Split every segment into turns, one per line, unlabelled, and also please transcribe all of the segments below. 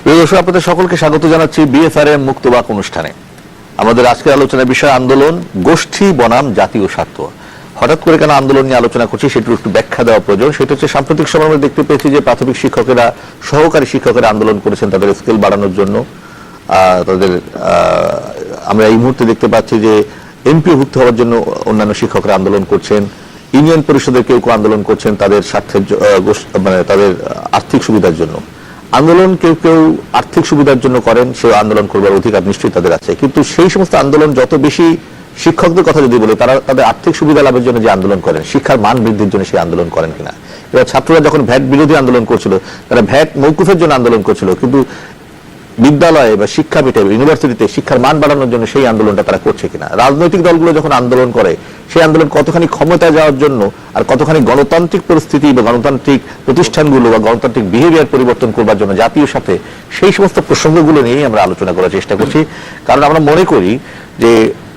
প্রিয় দর্শক, আপনাদের সকলকে স্বাগত জানাচ্ছি বিএফআরএম মুক্তবাক অনুষ্ঠানে। আমাদের আজকের আলোচনার বিষয় আন্দোলন, গোষ্ঠী বনাম জাতীয় স্বার্থ। হঠাৎ করে কেন আন্দোলন নিয়ে আলোচনা করছি সেটার একটু ব্যাখ্যা দেওয়া প্রয়োজন। সেটা হচ্ছে সাম্প্রতিক সময় আমরা দেখতে পেয়েছি যে প্রাথমিক শিক্ষকেরা, সহকারী শিক্ষকেরা আন্দোলন করেছেন তাদের স্কেল বাড়ানোর জন্য। তাদের আমরা এই মুহূর্তে দেখতে পাচ্ছি যে এমপিওভুক্ত হওয়ার জন্য অন্যান্য শিক্ষকরা আন্দোলন করছেন। ইউনিয়ন পরিষদের কেউ কেউ আন্দোলন করছেন তাদের স্বার্থের, মানে তাদের আর্থিক সুবিধার জন্য। আন্দোলন কেউ কেউ আর্থিক সুবিধার জন্য করেন, সে আন্দোলন করবার অধিকার নিশ্চয়ই তাদের আছে। কিন্তু সেই সমস্ত আন্দোলন যত বেশি, শিক্ষকদের কথা যদি বলি, তারা তাদের আর্থিক সুবিধা লাভের জন্য যে আন্দোলন করেন, শিক্ষার মান বৃদ্ধির জন্য সেই আন্দোলন করেন কিনা। এবার ছাত্ররা যখন ভ্যাট বিরোধী আন্দোলন করছিল, তারা ভ্যাট মৌকুফের জন্য আন্দোলন করছিল, কিন্তু বিদ্যালয়ে বা শিক্ষাপীঠে, ইউনিভার্সিটিতে শিক্ষার মান বাড়ানোর জন্য সেই আন্দোলনটা তারা করছে কিনা। রাজনৈতিক দলগুলো যখন আন্দোলন করে, সেই আন্দোলন কতখানি ক্ষমতায় যাওয়ার জন্য আর কতখানি গণতান্ত্রিক পরিস্থিতি বা গণতান্ত্রিক প্রতিষ্ঠানগুলো বা গণতান্ত্রিক বিহেভিয়ার পরিবর্তন করবার জন্য জাতীয় সাথে, সেই সমস্ত প্রসঙ্গগুলো নিয়েই আমরা আলোচনা করার চেষ্টা করছি। কারণ আমরা মনে করি যে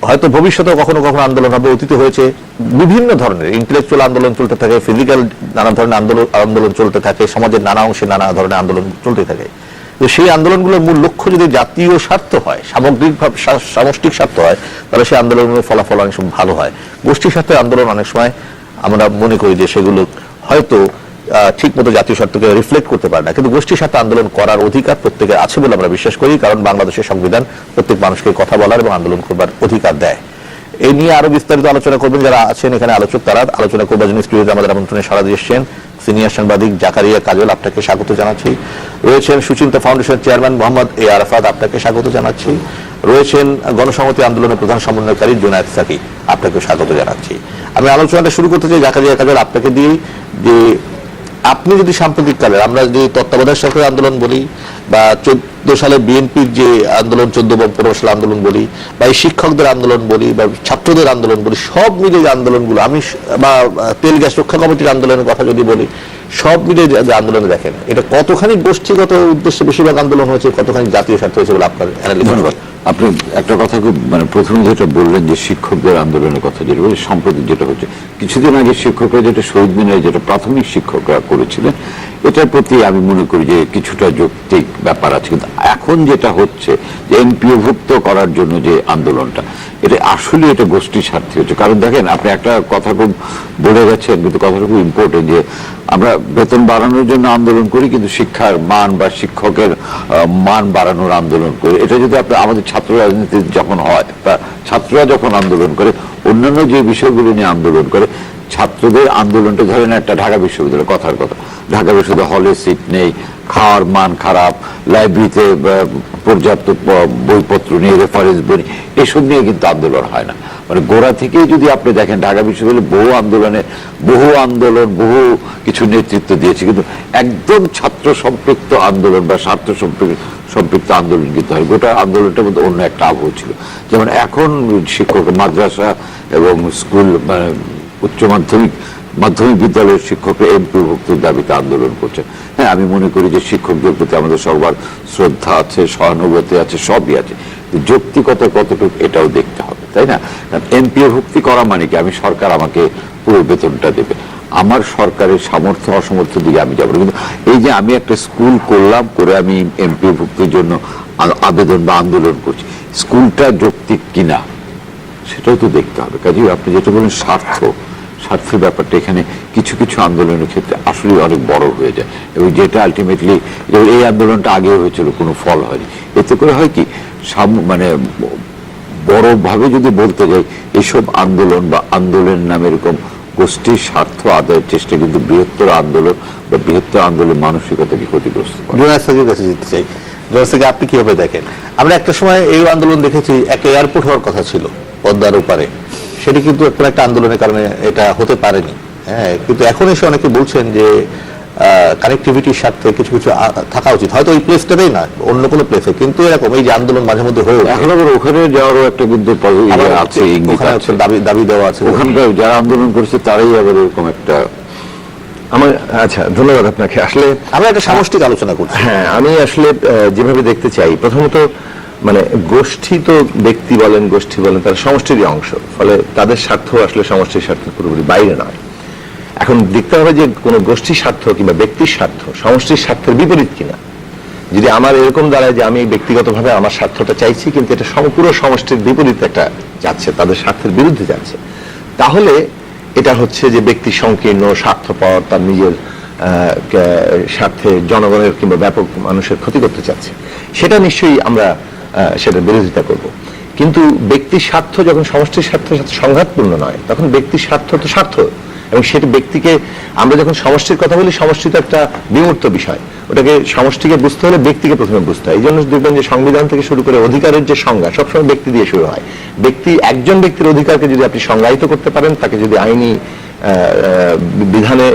হয়তো ভবিষ্যতেও কখনো কখনো আন্দোলন হবে, অতীতে হয়েছে বিভিন্ন ধরনের ইন্টেলেকচুয়াল আন্দোলন চলতে থাকে, ফিজিক্যাল নানা ধরনের আন্দোলন চলতে থাকে, সমাজের নানা অংশে নানা ধরনের আন্দোলন চলতে থাকে। সেই আন্দোলনগুলোর মূল লক্ষ্য যদি জাতীয় স্বার্থ হয়, সামগ্রিকভাবে সামষ্টিক স্বার্থ হয়, তাহলে সেই আন্দোলনের ফলাফল অনেক সময় ভালো হয়। গোষ্ঠী স্বার্থের আন্দোলন অনেক সময় আমরা মনে করি যে সেগুলো হয়তো ঠিক মতো জাতীয় স্বার্থকে রিফ্লেক্ট করতে পারে না, কিন্তু গোষ্ঠী স্বার্থ আন্দোলন করার অধিকার প্রত্যেকের আছে বলে আমরা বিশ্বাস করি। কারণ বাংলাদেশের সংবিধান প্রত্যেক মানুষকে কথা বলার এবং আন্দোলন করবার অধিকার দেয়। এই নিয়ে আরো বিস্তারিত আলোচনা করবেন যারা আছেন এখানে আলোচক, তারা আলোচনা করবার জন্য স্টুডিওতে আমাদের আমন্ত্রণে সাড়া দিয়েছেন। সিনিয়র সাংবাদিক জাকারিয়া কাজল, আপনাকে স্বাগত জানাচ্ছি। রয়েছেন সুচিন্তা ফাউন্ডেশনের চেয়ারম্যান মোহাম্মদ এ আরাফাত, আপনাকে স্বাগত জানাচ্ছি। রয়েছেন গণসংহতি আন্দোলনের প্রধান সমন্বয়কারী জুনায়েদ সাকি, আপনাকে স্বাগত জানাচ্ছি। আমি আলোচনাটা শুরু করতে চাই জাকারিয়া কাজল আপনাকে দিয়ে, যে আপনি যদি সাম্প্রতিককালে, আমরা যে তত্ত্বাবধায়ক সরকারের আন্দোলন বলি বা 14 সালে বিএনপির যে আন্দোলন, 14 সালে আন্দোলন বলি, বা এই শিক্ষকদের আন্দোলন বলি, বা ছাত্রদের আন্দোলন বলি, সব মিলে যে আন্দোলনগুলো, আমি বা তেল গ্যাস রক্ষা কমিটির আন্দোলনের কথা যদি বলি, সব মিলে যে আন্দোলনে দেখেন এটা কতখানি গোষ্ঠীগত উদ্দেশ্যে বেশিরভাগ আন্দোলন হয়েছে, কতখানি জাতীয় স্বার্থ হয়েছে বলে আপনার অ্যানালিসিস?
ধন্যবাদ। আপনি একটা কথা খুব প্রথমে যেটা বললেন যে শিক্ষকদের আন্দোলনের কথা, যেটা বলে সম্প্রতি যেটা হচ্ছে, কিছুদিন আগে শিক্ষকরা যেটা শহীদ মিনারে যেটা প্রাথমিক শিক্ষকরা করেছিলেন, এটার প্রতি আমি মনে করি যে কিছুটা যৌক্তিক ব্যাপার আছে। কিন্তু এখন যেটা হচ্ছে যে এমপিওভুক্ত করার জন্য যে আন্দোলনটা, এটা আসলে এটা গোষ্ঠী স্বার্থে হচ্ছে। কারণ দেখেন, আপনি একটা কথা খুব বলে গেছেন, কিন্তু কথাটা খুব ইম্পর্টেন্ট, যে আমরা বেতন বাড়ানোর জন্য আন্দোলন করি, কিন্তু শিক্ষার মান বা শিক্ষকের মান বাড়ানোর আন্দোলন করি। এটা যদি আপনি আমাদের ছাত্র রাজনীতি যখন হয় বা ছাত্ররা যখন আন্দোলন করে, অন্যান্য যে বিষয়গুলো নিয়ে আন্দোলন করে, ছাত্রদের আন্দোলনটা ধরেন একটা ঢাকা বিশ্ববিদ্যালয়, কথার কথা, ঢাকা বিশ্ববিদ্যালয় হলে সিট নেই, খাওয়ার মান খারাপ, লাইব্রেরিতে পর্যাপ্ত বইপত্র নেই, রেফারেন্স বই, এসব নিয়ে কিন্তু আন্দোলন হয় না। মানে গোড়া থেকেই যদি আপনি দেখেন, ঢাকা বিশ্ববিদ্যালয়ে বহু আন্দোলন বহু কিছু নেতৃত্ব দিয়েছে, কিন্তু একদম ছাত্র সম্পৃক্ত আন্দোলন বা স্বার্থ সম্পৃক্ত আন্দোলন কিন্তু হয়। গোটা আন্দোলনটার মধ্যে অন্য একটা আবহ ছিল। যেমন এখন শিক্ষক মাদ্রাসা এবং স্কুল, উচ্চ মাধ্যমিক বিদ্যালয়ের শিক্ষকরা এমপিওভুক্তির দাবিতে আন্দোলন করছে। হ্যাঁ, আমি মনে করি যে শিক্ষকদের প্রতি আমাদের সবার শ্রদ্ধা আছে, সহানুভূতি আছে, সবই আছে। যৌক্তিকতা কতটুকু এটাও দেখতে হবে, তাই না? কারণ এমপিওভুক্তি করা মানে কি, আমি সরকার আমাকে পুরো বেতনটা দেবে, আমার সরকারের সামর্থ্য অসমর্থ্য দিকে আমি যাবো। কিন্তু এই যে আমি একটা স্কুল করলাম, করে আমি এমপিওভুক্তির জন্য আবেদন বা আন্দোলন করছি, স্কুলটা যৌক্তিক কিনা সেটাও তো দেখতে হবে। কাজেই আপনি যেটা বলেন স্বার্থের ব্যাপারটা এখানে কিছু কিছু আন্দোলনের ক্ষেত্রে আসলে অনেক বড় হয়ে যায়, এবং যেটা আলটিমেটলি, এই আন্দোলনটা আগে হয়েছিল, কোনো ফল হয়নি। এতে করে হয় কি, বড়ভাবে যদি বলতে যাই, এইসব আন্দোলন বা আন্দোলনের নামে এরকম গোষ্ঠীর স্বার্থ আদায়ের চেষ্টা কিন্তু বৃহত্তর আন্দোলন বা বৃহত্তর আন্দোলন মানসিকতাকে ক্ষতিগ্রস্ত করে।
আপনি কিভাবে দেখেন? আমরা একটা সময় এই আন্দোলন দেখেছি, একটা এয়ারপোর্ট হওয়ার কথা ছিল পদ্মার ওপারে, সেটি কিন্তু একটা আন্দোলনের কারণে এটা হতে পারেনি। হ্যাঁ, কিন্তু এখন এসে অনেকে বলছেন যে কানেক্টিভিটির স্বার্থে কিছু কিছু থাকা উচিত, হয়তো ওই প্লেসটাতেই না, অন্য কোনো প্লেসে, কিন্তু এরকম এই যে আন্দোলন মাঝে মধ্যে হয়ে ওঠে,
এখন আবার ওখানে যাওয়ারও একটা কিন্তু
দাবি দেওয়া আছে,
ওখানকার যারা আন্দোলন করেছে তারাই আবার এরকম একটা।
আমার আচ্ছা, ধন্যবাদ আপনাকে। আসলে
আমরা একটা সামষ্টিক আলোচনা করছি।
হ্যাঁ, আমি আসলে যেভাবে দেখতে চাই, প্রথমত মানে গোষ্ঠী তো ব্যক্তি বলেন, গোষ্ঠী বলেন, তারা সমষ্টিরই অংশ, ফলে তাদের স্বার্থ আসলে সমষ্টির স্বার্থের পুরোপুরি বাইরে নয়। এখন দেখতে হবে যে কোনো গোষ্ঠীর স্বার্থ কিংবা ব্যক্তির স্বার্থ সমষ্টির স্বার্থের বিপরীত কিনা। যদি আমার এরকম দাঁড়ায় যে আমি ব্যক্তিগতভাবে আমার স্বার্থটা চাইছি, কিন্তু এটা পুরো সমষ্টির বিপরীতে একটা যাচ্ছে, তাদের স্বার্থের বিরুদ্ধে যাচ্ছে, তাহলে এটা হচ্ছে যে ব্যক্তি সংকীর্ণ, স্বার্থপর, তার নিজের স্বার্থে জনগণের কিংবা ব্যাপক মানুষের ক্ষতি করতে চাচ্ছে, সেটা নিশ্চয়ই আমরা সেটার বিরোধিতা করব। কিন্তু ব্যক্তির স্বার্থ যখন সমষ্টির স্বার্থের সাথে সংঘাতপূর্ণ নয়, তখন ব্যক্তির স্বার্থ তো স্বার্থ, এবং সেটা ব্যক্তিকে, আমরা যখন সমষ্টির কথা বলি, সমষ্টি তো একটা বিমূর্ত বিষয়, ওটাকে সমষ্টিকে বুঝতে হলে ব্যক্তিকে প্রথমে বুঝতে হয়। এই জন্য দেখবেন যে সংবিধান থেকে শুরু করে অধিকারের যে সংজ্ঞা সবসময় ব্যক্তি দিয়ে শুরু হয়। একজন ব্যক্তির অধিকারকে যদি আপনি সংজ্ঞায়িত করতে পারেন, তাকে যদি আইনি বিধানে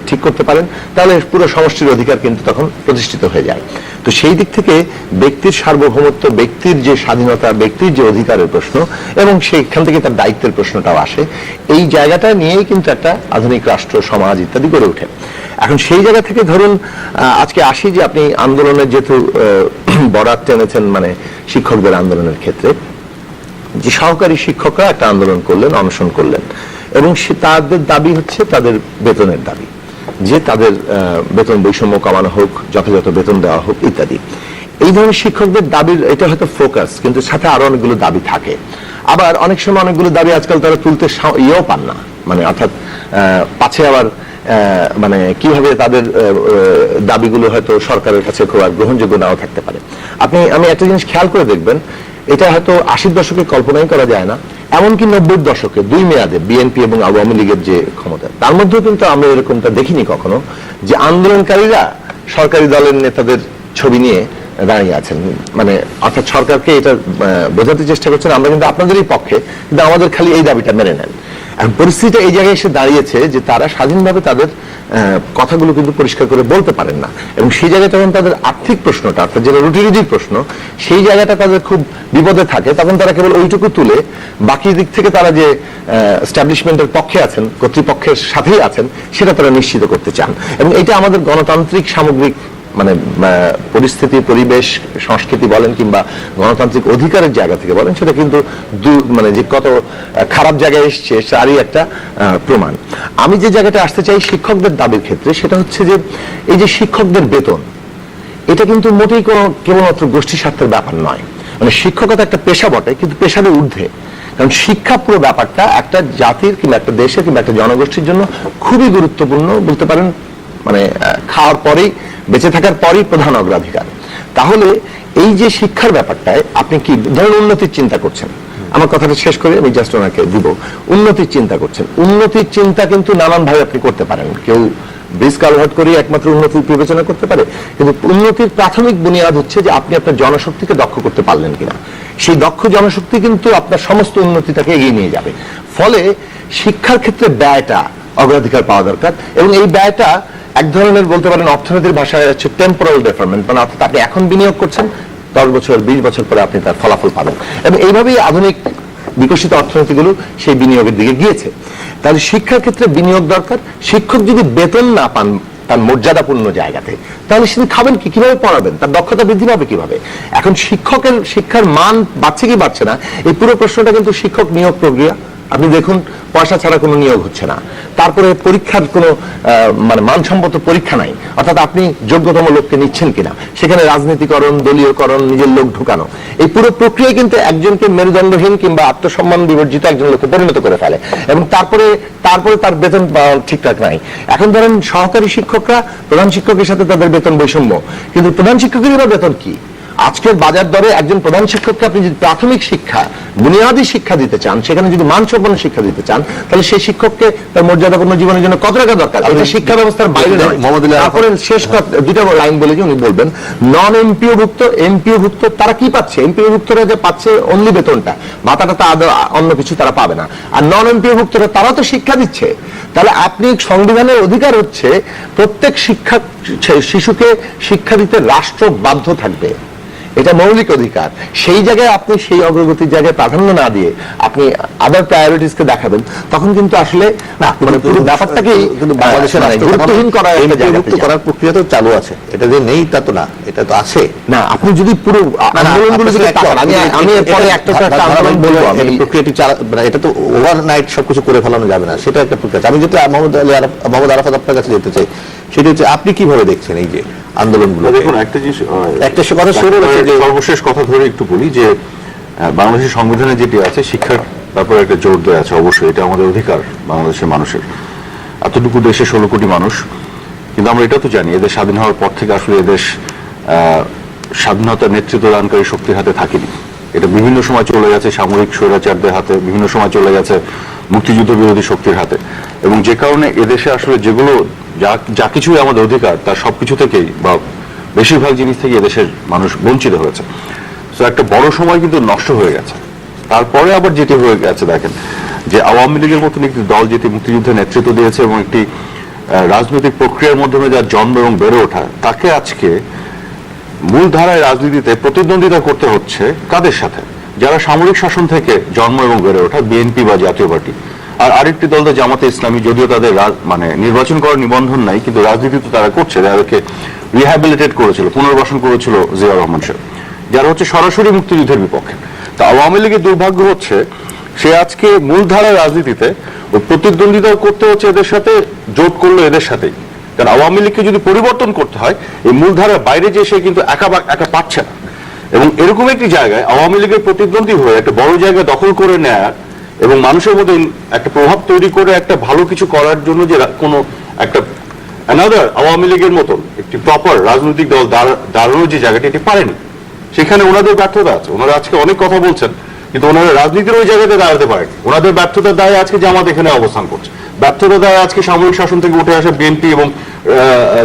ঠিক করতে পারেন, তাহলে পুরো সমষ্টির অধিকার কিন্তু তখন প্রতিষ্ঠিত হয়ে যায়। তো সেই দিক থেকে ব্যক্তির সার্বভৌমত্ব, ব্যক্তির যে স্বাধীনতা, ব্যক্তির যে অধিকারের প্রশ্ন, এবং সেইখান থেকে তার দায়িত্বের প্রশ্নটাও আসে, এই জায়গাটা নিয়েই কিন্তু একটা আধুনিক রাষ্ট্র, সমাজ ইত্যাদি গড়ে ওঠে। এখন সেই জায়গা থেকে ধরুন আজকে আসি যে আপনি আন্দোলনের যেহেতু বরাত টেনেছেন, মানে শিক্ষকদের আন্দোলনের ক্ষেত্রে, যে সহকারী শিক্ষকরা একটা আন্দোলন করলেন, অনশন করলেন, এবং তাদের দাবি হচ্ছে তাদের বেতনের দাবি, যে তাদের বেতন বৈষম্য কমানো হোক, যথাযথ বেতন দেওয়া হোক ইত্যাদি। এই ধরনের শিক্ষকদের দাবির এটা হয়তো ফোকাস, কিন্তু সাথে আরো অনেকগুলো দাবি থাকে। আবার অনেক সময় অনেকগুলো দাবি আজকাল তারা তুলতে ইয়েও পান না, মানে অর্থাৎ পাছে আবার মানে কিভাবে তাদের দাবিগুলো হয়তো সরকারের কাছে খুব গ্রহণযোগ্য নাও থাকতে পারে। আমি একটা জিনিস খেয়াল করে দেখবেন, এটা হয়তো 80-র দশকে কল্পনাই করা যায় না, এমনকি 90-র দশকে দুই মেয়াদে বিএনপি এবং আওয়ামী লীগের যে ক্ষমতা, তার মধ্যেও কিন্তু আমরা এরকমটা দেখিনি কখনো, যে আন্দোলনকারীরা সরকারি দলের নেতাদের ছবি নিয়ে দাঁড়িয়ে আছেন, মানে অর্থাৎ সরকারকে এটা বোঝাতে চেষ্টা করছেন আমরা কিন্তু আপনাদেরই পক্ষে, কিন্তু আমাদের খালি এই দাবিটা মেনে নেন। এখন পরিস্থিতিটা এই জায়গায় এসে দাঁড়িয়েছে যে তারা স্বাধীনভাবে তাদের কথাগুলো কিন্তু পরিষ্কার করে বলতে পারেন না, এবং সেই জায়গায় তখন তাদের আর্থিক প্রশ্নটা, অর্থাৎ যেটা রুটি প্রশ্ন, সেই জায়গাটা তাদের খুব বিপদে থাকে। তখন তারা কেবল ওইটুকু তুলে বাকি দিক থেকে তারা যে এস্টাবলিশমেন্টের পক্ষে আছেন, কর্তৃপক্ষের সাথেই আছেন, সেটা তারা নিশ্চিত করতে চান। এবং এটা আমাদের গণতান্ত্রিক সামগ্রিক মানে পরিস্থিতি, পরিবেশ, সংস্কৃতি বলেন কিংবা গণতান্ত্রিক অধিকারের জায়গা থেকে বলেন, সেটা কিন্তু মানে যে কত খারাপ জায়গায় এসছে তারই একটা প্রমাণ। আমি যে জায়গাটা আসতে চাই শিক্ষকদের দাবির ক্ষেত্রে, সেটা হচ্ছে যে এই যে শিক্ষকদের বেতন, এটা কিন্তু মোটেই কোনো কেবলমাত্র গোষ্ঠী স্বার্থের ব্যাপার নয়। মানে শিক্ষকতা একটা পেশা বটে, কিন্তু পেশাদের ঊর্ধ্বে, কারণ শিক্ষা পুরো ব্যাপারটা একটা জাতির কিংবা একটা দেশের কিংবা একটা জনগোষ্ঠীর জন্য খুবই গুরুত্বপূর্ণ বলতে পারেন, মানে খাওয়ার পরেই, বেঁচে থাকার পরেই প্রধান অগ্রাধিকার। তাহলে এই যে শিক্ষার ব্যাপারটায় আপনি কি ধরুন উন্নতির চিন্তা করছেন, আমার কথাটা শেষ করে আমি জাস্ট ওনাকে দিব, উন্নতির চিন্তা করছেন, উন্নতির চিন্তা কিন্তু নানান ভাবে আপনি করতে পারেন। কেউ ব্রিজ কালভার্ট করে একমাত্র উন্নতির বিবেচনা করতে পারে, কিন্তু উন্নতির প্রাথমিক বুনিয়াদ হচ্ছে যে আপনি আপনার জনশক্তিকে দক্ষ করতে পারলেন কিনা। সেই দক্ষ জনশক্তি কিন্তু আপনার সমস্ত উন্নতিটাকে এগিয়ে নিয়ে যাবে। ফলে শিক্ষার ক্ষেত্রে ব্যয়টা অগ্রাধিকার পাওয়া দরকার, এবং এই ব্যয়টা এক ধরনের বলতে পারেন অর্থনীতির ভাষায় হচ্ছে টেম্পোরাল ডেফারমেন্ট, মানে অর্থাৎ আপনি এখন বিনিয়োগ করছেন, 10 বছর 20 বছর পরে আপনি তার ফলাফল পাবেন। এবং এইভাবেই আধুনিক বিকশিত অর্থনীতিগুলো সেই বিনিয়োগের দিকে গিয়েছে। তাহলে শিক্ষার ক্ষেত্রে বিনিয়োগ দরকার। শিক্ষক যদি বেতন না পান তার মর্যাদাপূর্ণ জায়গাতে, তাহলে তিনি খাবেন কি, কিভাবে পড়াবেন, তার দক্ষতা বৃদ্ধি পাবে কিভাবে? এখন শিক্ষার মান বাড়ছে কি বাড়ছে না, এই পুরো প্রশ্নটা কিন্তু শিক্ষক নিয়োগ প্রক্রিয়া। আপনি দেখুন পয়সা ছাড়া কোনো নিয়োগ হচ্ছে না। তারপরে পরীক্ষার কোনো মানে মানসম্মত পরীক্ষা নাই, অর্থাৎ আপনি যোগ্যতম লোককে নিচ্ছেন কিনা, সেখানে রাজনীতিকরণ, দলীয়করণ, নিজের লোক ঢুকানো, এই পুরো প্রক্রিয়া কিন্তু একজনকে মেরুদণ্ডহীন কিংবা আত্মসম্মান বিবর্জিত একজন লোককে পরিণত করে ফেলে, এবং তারপরে তার বেতন ঠিকঠাক নাই। এখন ধরেন সহকারী শিক্ষকরা প্রধান শিক্ষকের সাথে তাদের বেতন বৈষম্য, কিন্তু প্রধান শিক্ষকের বেতন কি? আজকের বাজার দরে একজন প্রধান শিক্ষককে আপনি যদি প্রাথমিক শিক্ষা, বুনিয়াদী শিক্ষা দিতে চান, সেখানে যদি মানসম্পন্ন শিক্ষা দিতে চান, তাহলে সেই শিক্ষককে তার মর্যাদাপূর্ণ জীবনের জন্য কত টাকা দরকার? এটা শিক্ষা ব্যবস্থার বাইরে নয়। তারপরে শেষ দুটা লাইন বলে যে উনি বলবেন নন এমপিও ভুক্ত, এমপিও ভুক্ত তারা কি পাচ্ছে? এমপিও ভুক্তরা যে পাচ্ছে অনলি বেতনটা, ভাতাটা তা অন্য কিছু তারা পাবে না। আর নন এমপিও ভুক্তরা তারাও তো শিক্ষা দিচ্ছে। তাহলে আপনি সংবিধানের অধিকার হচ্ছে প্রত্যেক শিশুকে শিক্ষা দিতে রাষ্ট্র বাধ্য থাকবে, এটা মৌলিক অধিকার। সেই জায়গায় আপনি সেই অগ্রগতির জায়গায় প্রাধান্য না দিয়ে আপনি আদার প্রায়োরিটিসকে দেখাবেন, তখন কিন্তু আসলে না মানে পুরো ব্যাপারটাকেই কিন্তু বাংলাদেশে গুরুত্বহীন করার প্রক্রিয়া তো চালু আছে, এটা যে নেই তা তো না, এটা তো আছে। না আপনি যদি পুরো আন্দোলনগুলো যদি আমি এরপরে একটা আন্দোলন বলবো, আমি প্রক্রিয়াটি এটা তো ওভারনাইট সবকিছু করে ফেলানো যাবে না, সেটা একটা প্রক্রিয়া। আমি যেটা মোহাম্মদ আরাফাত আপনার কাছে যেতে চাই,
সেটা হচ্ছে আপনি কিভাবে দেখছেন এই যে আন্দোলনগুলো?
দেখুন, একটা জিনিস,
একটা কথা শুরু হচ্ছে যে
সর্বশেষ কথা ধরে একটু বলি যে বাংলাদেশের সংবিধানে যেটি আছে, শিক্ষার ব্যাপারে একটা জোর দেওয়া আছে। অবশ্যই এটা আমাদের অধিকার, বাংলাদেশের মানুষের। এতটুকু দেশে 16 কোটি মানুষ, কিন্তু আমরা এটা তো জানি এদের স্বাধীন হওয়ার পর থেকে আসলে এদেশ স্বাধীনতার নেতৃত্ব দানকারী শক্তির হাতে থাকেনি। এটা বিভিন্ন সময় চলে গেছে সামরিক স্বৈরাচারদের হাতে, বিভিন্ন সময় চলে গেছে মুক্তিযুদ্ধ বিরোধী শক্তির হাতে, এবং যে কারণে এদেশে আসলে যেগুলো যা কিছুই আমাদের অধিকার, তার সবকিছু থেকেই বা বেশিরভাগ জিনিস থেকে এদেশের মানুষ বঞ্চিত হয়েছে। তো একটা বড় সময় কিন্তু নষ্ট হয়ে গেছে। তারপরে আবার যেটি হয়ে গেছে, দেখেন যে আওয়ামী লীগের মতন একটি দল যেটি মুক্তিযুদ্ধের নেতৃত্ব দিয়েছে এবং একটি রাজনৈতিক প্রক্রিয়ার মাধ্যমে যার জন্ম এবং বেড়ে ওঠা, তাকে আজকে মূলধারায় রাজনীতিতে প্রতিদ্বন্দ্বিতা করতে হচ্ছে কাদের সাথে? যারা সামরিক শাসন থেকে জন্ম এবং বেড়ে ওঠা, বিএনপি বা জাতীয় পার্টি। আর আরেকটি দল তো জামাতে ইসলামী, যদিও তাদের মানে নির্বাচন করার নিবন্ধন নাই, কিন্তু রাজনীতি তো তারা করছে। তাদেরকে রিহ্যাবিলিটেট করেছিল, পুনর্বাসন করেছিল জিয়া রহমান সাহেব, যারা হচ্ছে সরাসরি মুক্তিযুদ্ধের বিপক্ষে। তা আওয়ামী লীগের দুর্ভাগ্য হচ্ছে সে আজকে মূলধারার রাজনীতিতে ওই প্রতিদ্বন্দ্বিতা করতে হচ্ছে এদের সাথে, জোট করলো এদের সাথেই। কারণ আওয়ামী লীগকে যদি পরিবর্তন করতে হয়, এই মূলধারার বাইরে যে সে কিন্তু একা পাচ্ছে না। এবং এরকম একটি জায়গায় আওয়ামী লীগের প্রতিদ্বন্দ্বী হয়ে একটা বড় জায়গা দখল করে নেয় এবং মানুষের মধ্যে একটা প্রভাব তৈরি করে একটা ভালো কিছু করার জন্য যে কোনো একটা অ্যানাদার আওয়ামী লীগের মতন একটি প্রপার রাজনৈতিক দল দাঁড়ানোর যে জায়গাটি, এটি পারেনি। সেখানে ওনাদের ব্যর্থতা আছে। ওনারা আজকে অনেক কথা বলছেন, কিন্তু ওনারা রাজনীতির ওই জায়গাতে দাঁড়াতে পারেন। ওনাদের ব্যর্থতার দায়ে আজকে জামাত এখানে অবস্থান করছে, ব্যর্থতার দায়ে আজকে সামরিক শাসন থেকে উঠে আসা বিএনপি এবং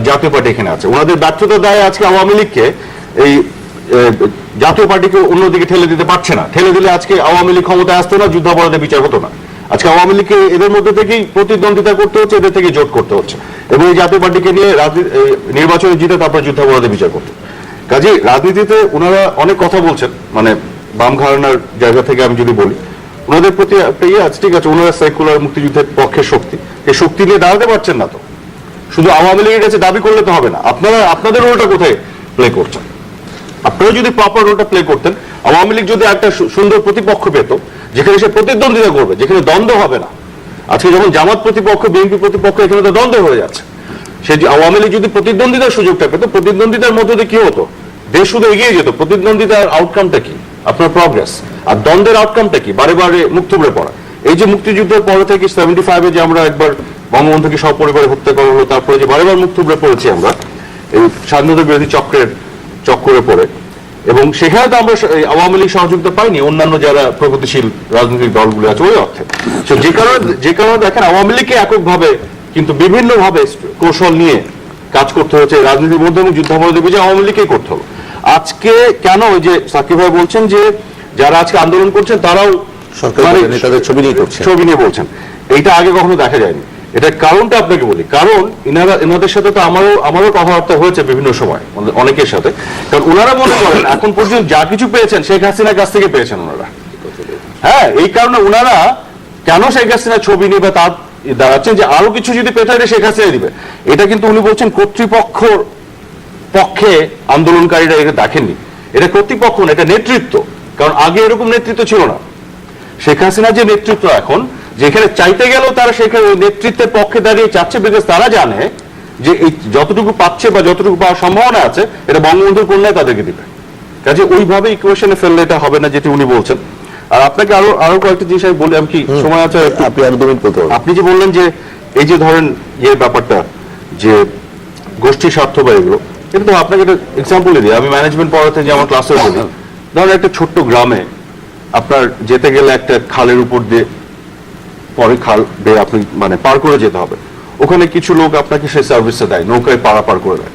জাতীয় পার্টি এখানে আছে। ওনাদের ব্যর্থতার দায়ে আজকে আওয়ামী লীগকে এই জাতীয় পার্টিকে অন্যদিকে ঠেলে দিতে পারছে না। ঠেলে দিলে আজকে আওয়ামী লীগ ক্ষমতায় আসতো না, যুদ্ধাপরাধের বিচার হতো না। আজকে আওয়ামী লীগকে এদের মধ্যে থেকেই প্রতিদ্বন্দ্বিতা করতে হচ্ছে, এদের থেকে জোট করতে হচ্ছে, এবং এই জাতীয় পার্টিকে নিয়ে নির্বাচনে জিতে তারপর যুদ্ধাপরাধের বিচার করতে। কাজে রাজনীতিতে ওনারা অনেক কথা বলছেন, মানে বাম ঘরানার জায়গা থেকে আমি যদি বলি, ওনাদের প্রতি একটা ইয়ে আছে, ঠিক আছে, ওনারা সেকুলার মুক্তিযুদ্ধের পক্ষের শক্তি, এই শক্তি নিয়ে দাঁড়াতে পারছেন না। তো শুধু আওয়ামী লীগের কাছে দাবি করলে তো হবে না। আপনাদের রোলটা কোথায় প্লে করছেন? আপনারা যদি প্রপার রোলটা প্লে করতেন, আওয়ামী লীগ যদি একটা সুন্দর প্রতিপক্ষ পেত যেখানে সে প্রতিদ্বন্দ্বিতা করবে, যেখানে দ্বন্দ্ব হবে না। আজকে যখন জামাত প্রতিপক্ষ, বিএনপি প্রতিপক্ষ, এখানে তো দ্বন্দ্ব হয়ে যাচ্ছে। সে আওয়ামী লীগ যদি প্রতিদ্বন্দ্বিতার সুযোগটা পেত, প্রতিদ্বন্দ্বিতার মধ্যে দিয়ে কি হতো? দেশ শুধু এগিয়ে যেত। প্রতিদ্বন্দ্বিতার আউটকামটা কি? আপনার প্রগ্রেস। আর দ্বন্দ্বের আউটকামটা কি? বারে বারে মুখ থুবড়ে পড়া। এই যে মুক্তিযুদ্ধের পর থেকে 75-এ যে আমরা একবার বঙ্গবন্ধুকে সপরিবারে হত্যা করা হলো, তারপরে যে বারে বার মুখ থুবড়ে পড়েছি আমরা এই স্বাধীনতা বিরোধী চক্করে পড়ে, এবং সেখানে তো আমরা আওয়ামী লীগ সহযোগিতা পাইনি, অন্যান্য যারা প্রগতিশীল রাজনৈতিক দলগুলো আছে ওই অর্থে। যে কারণে দেখেন আওয়ামী লীগকে এককভাবে কিন্তু বিভিন্নভাবে কৌশল নিয়ে কাজ করতে হচ্ছে রাজনীতির মধ্যে, এবং যুদ্ধাপরাধের বিচার আওয়ামী লীগকেই করতে হলো। আজকে কেন ওই যে সাকিব ভাই বলছেন যে যারা আজকে আন্দোলন করছেন তারাও
তাদের ছবি
নিয়ে বলছেন, এইটা আগে কখনো দেখা যায়নি। এটার কারণটা আপনাকে বলি। কারণ এনাদের সাথে তো আমারও কথাবার্তা হয়েছে বিভিন্ন সময় অনেকের সাথে। কারণ ওনারা মনে করেন এখন পর্যন্ত যা কিছু পেয়েছেন শেখ হাসিনার কাছ থেকে পেয়েছেন ওনারা। হ্যাঁ, এই কারণে ওনারা কেন শেখ হাসিনার ছবি নিয়ে বা তার দাঁড়াচ্ছেন যে আরো কিছু যদি পেতে হয় শেখ হাসিনা দিবে। এটা কিন্তু উনি বলছেন কর্তৃপক্ষর পক্ষে আন্দোলনকারীরা এটা দেখেননি। এটা কর্তৃপক্ষ না, এটা নেতৃত্ব। কারণ আগে এরকম নেতৃত্ব ছিল না। শেখ হাসিনার যে নেতৃত্ব এখন, যেখানে চাইতে গেলেও তারা সেখানে নেতৃত্বের পক্ষে দাঁড়িয়ে চাচ্ছে, বিকজ তারা জানে যে এই যতটুকু পাচ্ছে বা যতটুকু পাওয়ার সম্ভাবনা আছে এটা বঙ্গবন্ধুর কন্যায় তাদেরকে দিবে। কাজে ওইভাবে ইকুয়েশনে ফেললে এটা হবে না যেটি উনি বলছেন। আর আপনাকে আরো কয়েকটা জিনিস আমি বলি, আমি কি সময় আছে? আপনি যে বললেন যে এই যে ধরেন ব্যাপারটা যে গোষ্ঠী স্বার্থ বা এগুলো, কিন্তু আপনাকে একটা এক্সাম্পল দিই। আমি ম্যানেজমেন্ট পড়াতে যে আমার ক্লাসে বলি, ধরেন একটা ছোট্ট গ্রামে আপনার যেতে গেলে একটা খালের উপর দিয়ে, পরে খাল বেয়ে আপনি মানে পার করে যেতে হবে। ওখানে কিছু লোক আপনাকে সেই সার্ভিসটা দেয়, নৌকায় পারাপার করে দেয়।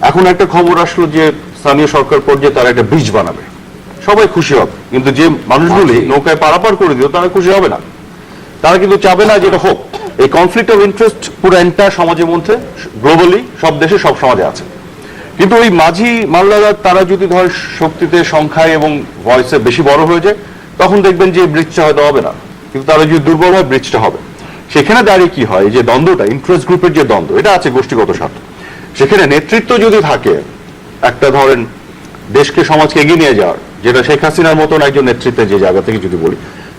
এখন একটা খবর আসলো যে স্থানীয় সরকার পর্যায়ে তারা একটা ব্রিজ বানাবে, সবাই খুশি হবে। কিন্তু যে মানুষগুলি নৌকায় পারাপার করে দিল তারা খুশি হবে না, তারা কিন্তু চাবে না যেটা হোক। এই কনফ্লিক্ট অফ ইন্টারেস্ট পুরো এন্টায়ার সমাজের মধ্যে, গ্লোবালি সব দেশে সব সমাজে আছে। কিন্তু ওই মাঝি মাল্লারা তারা যদি ধর শক্তিতে, সংখ্যায় এবং ভয়েসে বেশি বড় হয়ে যায়, তখন দেখবেন যে ব্রিজটা হয়তো হবে না। কিন্তু তারা যদি দুর্বল হয়, ব্রিজটা হবে। সেখানে দাঁড়িয়ে কি হয়, যে দ্বন্দ্বটা, ইন্টারেস্ট গ্রুপের যে দ্বন্দ্ব, এটা আছে গোষ্ঠীগত স্বার্থ। সেখানে নেতৃত্ব যদি থাকে একটা, ধরেন দেশকে সমাজকে এগিয়ে নিয়ে যাওয়ার, যেটা শেখ হাসিনার মতন একজন নেতৃত্বের যে জায়গা থেকে যদি বলি,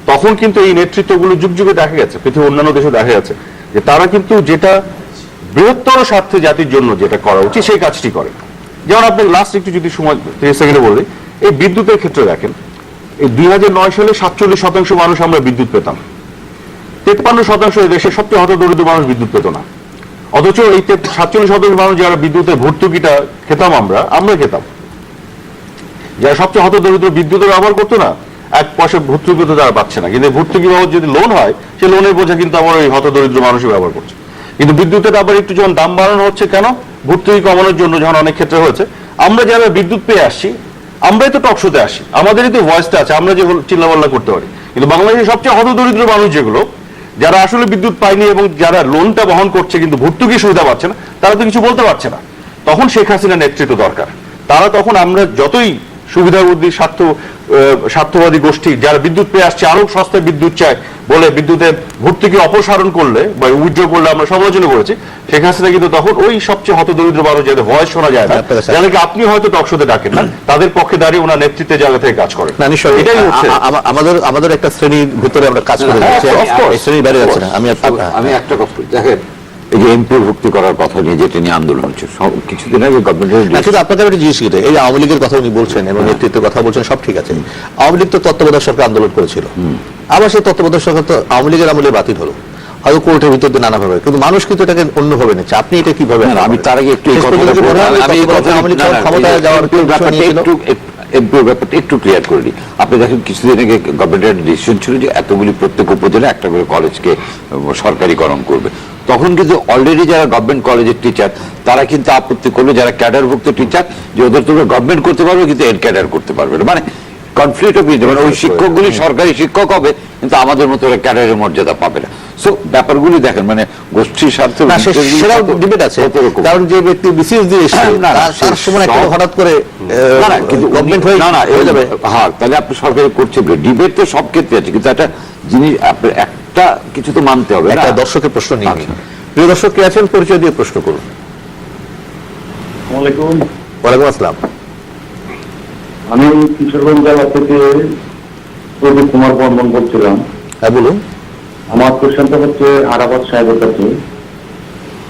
তখন কিন্তু এই নেতৃত্বগুলো যুগ যুগে দেখা গেছে, পৃথিবীর অন্যান্য দেশে দেখা গেছে যে তারা কিন্তু যেটা বৃহত্তর স্বার্থে জাতির জন্য যেটা করা উচিত সেই কাজটি করে। যেমন আপনি লাস্ট একটু যদি সময় 30 সেকেন্ডে বলি, এই বিদ্যুতের ক্ষেত্রে দেখেন, এই 2009 সালে 47% মানুষ আমরা বিদ্যুৎ পেতাম, 53% এই দেশের সবচেয়ে হতদরিদ্র মানুষ বিদ্যুৎ পেত না। অথচ এই 47% মানুষ যারা বিদ্যুতের ভর্তুকিটা খেতাম আমরা খেতাম, যারা সবচেয়ে হতদরিদ্র বিদ্যুতের ব্যবহার করতো না, 1 পয়সা ভর্তুকি তো তারা পাচ্ছে না। কিন্তু ভর্তুকি বাবদ যদি লোন হয়, সেই লোনের বোঝা কিন্তু আমার ওই হতদরিদ্র মানুষই ব্যবহার করছে। কিন্তু বিদ্যুতের আবার একটু যখন দাম বাড়ানো হচ্ছে, কেন? ভর্তুকি কমানোর জন্য। যখন অনেক ক্ষেত্রে হয়েছে, আমরা যারা বিদ্যুৎ পেয়ে আসছি, আমরাই তো টকশোতে আসি, আমাদেরই তো ভয়েসটা আছে, আমরা যে চিল্লাপাল্লা করতে পারি। কিন্তু বাংলাদেশের সবচেয়ে হতদরিদ্র মানুষ যেগুলো, যারা আসলে বিদ্যুৎ পায়নি এবং যারা লোনটা বহন করছে কিন্তু ভর্তুকি সুবিধা পাচ্ছে না, তারা তো কিছু বলতে পারছে না। তখন শেখ হাসিনার নেতৃত্ব দরকার। তারা তখন, আমরা যতই সুবিধাবুদ্ধি স্বার্থবাদী গোষ্ঠী যারা বিদ্যুৎ পেয়ে আসছে, আরো সস্তায় বিদ্যুৎ চায় বলে বিদ্যুতের ভর্তুকি অপসারণ করলে বা উইথড্র করলে আমরা সমালোচনা করেছি, শেখ হাসিনা কিন্তু তখন ওই সবচেয়ে হতদরিদ্র মানুষ যাদের ভয়েস শোনা যায় না, যাদেরকে আপনি হয়তো টকশোতে ডাকেন না, তাদের পক্ষে দাঁড়িয়ে ওনার নেতৃত্বে জায়গা থেকে কাজ করেন।
এটাই হচ্ছে আমাদের একটা শ্রেণীর ভিতরে আমরা কাজ করে যাচ্ছি, এই শ্রেণীর বাইরে যাচ্ছে না।
আমি একটা কথা দেখেন, এই যে এমপিভুক্তি করার কথা নিয়ে যেটা নিয়ে আন্দোলন হচ্ছে, কিছুদিন আগে গভর্নমেন্টের,
আপনাদের একটা জিনিস, এই আওয়ামী লীগের কথা উনি বলছেন এবং নেতৃত্বের কথা বলছেন, সব ঠিক আছে। আওয়ামী লীগ তো তত্ত্বাবধায়ক সরকার আন্দোলন করেছিল, আবার সেই তত্ত্বাবধায়ক সরকার তো আওয়ামী লীগের আমলে বাতিল হলো, হয়তো কোর্টের ভিতর দিয়ে নানাভাবে, কিন্তু মানুষ কিন্তু এটাকে অন্যভাবে নিচ্ছে। আপনি এটা কিভাবে?
আমি তার আগে একটু
ক্ষমতায় যাওয়ার
ব্যাপারটা একটু ক্লিয়ার করে দিই। আপনি দেখেন, কিছুদিন আগে গভর্নমেন্টের ডিসিশন ছিল যে এতগুলি প্রত্যেক উপজেলা একটা করে কলেজকে সরকারিকরণ করবে। তখন কিন্তু অলরেডি যারা গভর্নমেন্ট কলেজের টিচার, তারা কিন্তু আপত্তি করলো, যারা ক্যাডারভুক্ত টিচার, যে ওদের তোমরা গভর্নমেন্ট করতে পারবে কিন্তু এর ক্যাডার করতে পারবে না। মানে কনফ্লিক্ট অফ ইন্টারেস্ট, মানে ওই শিক্ষকগুলি সরকারি শিক্ষক হবে কিন্তু আমাদের মতো ওরা ক্যাডারের মর্যাদা পাবে না। সো ব্যাপারগুলি দেখেন, মানে গোষ্ঠীর স্বার্থে
ডিবেট আছে, কারণ যে ব্যক্তি বিসিএস দিয়ে তার সময় হঠাৎ করে গভর্নমেন্ট হয়ে যাবে,
হ্যাঁ, তাহলে আপনি সরকারি করছেন। ডিবেট তো সব ক্ষেত্রে আছে, কিন্তু একটা জিনিস আপনার একটা কিছু তো মানতে হবে।
একটা দর্শকের প্রশ্ন নিয়ে, প্রিয় দর্শক কে আছেন, পরিচয় দিয়ে প্রশ্ন করুন। ওয়ালাইকুম আসসালাম।
আমি কিশোরগঞ্জ জেলা থেকে প্রদীপ কুমার বর্মন বলছিলাম।
হ্যাঁ বলুন।
আমার কোশ্চেনটা হচ্ছে আরাবাদ সাহেবের কাছে।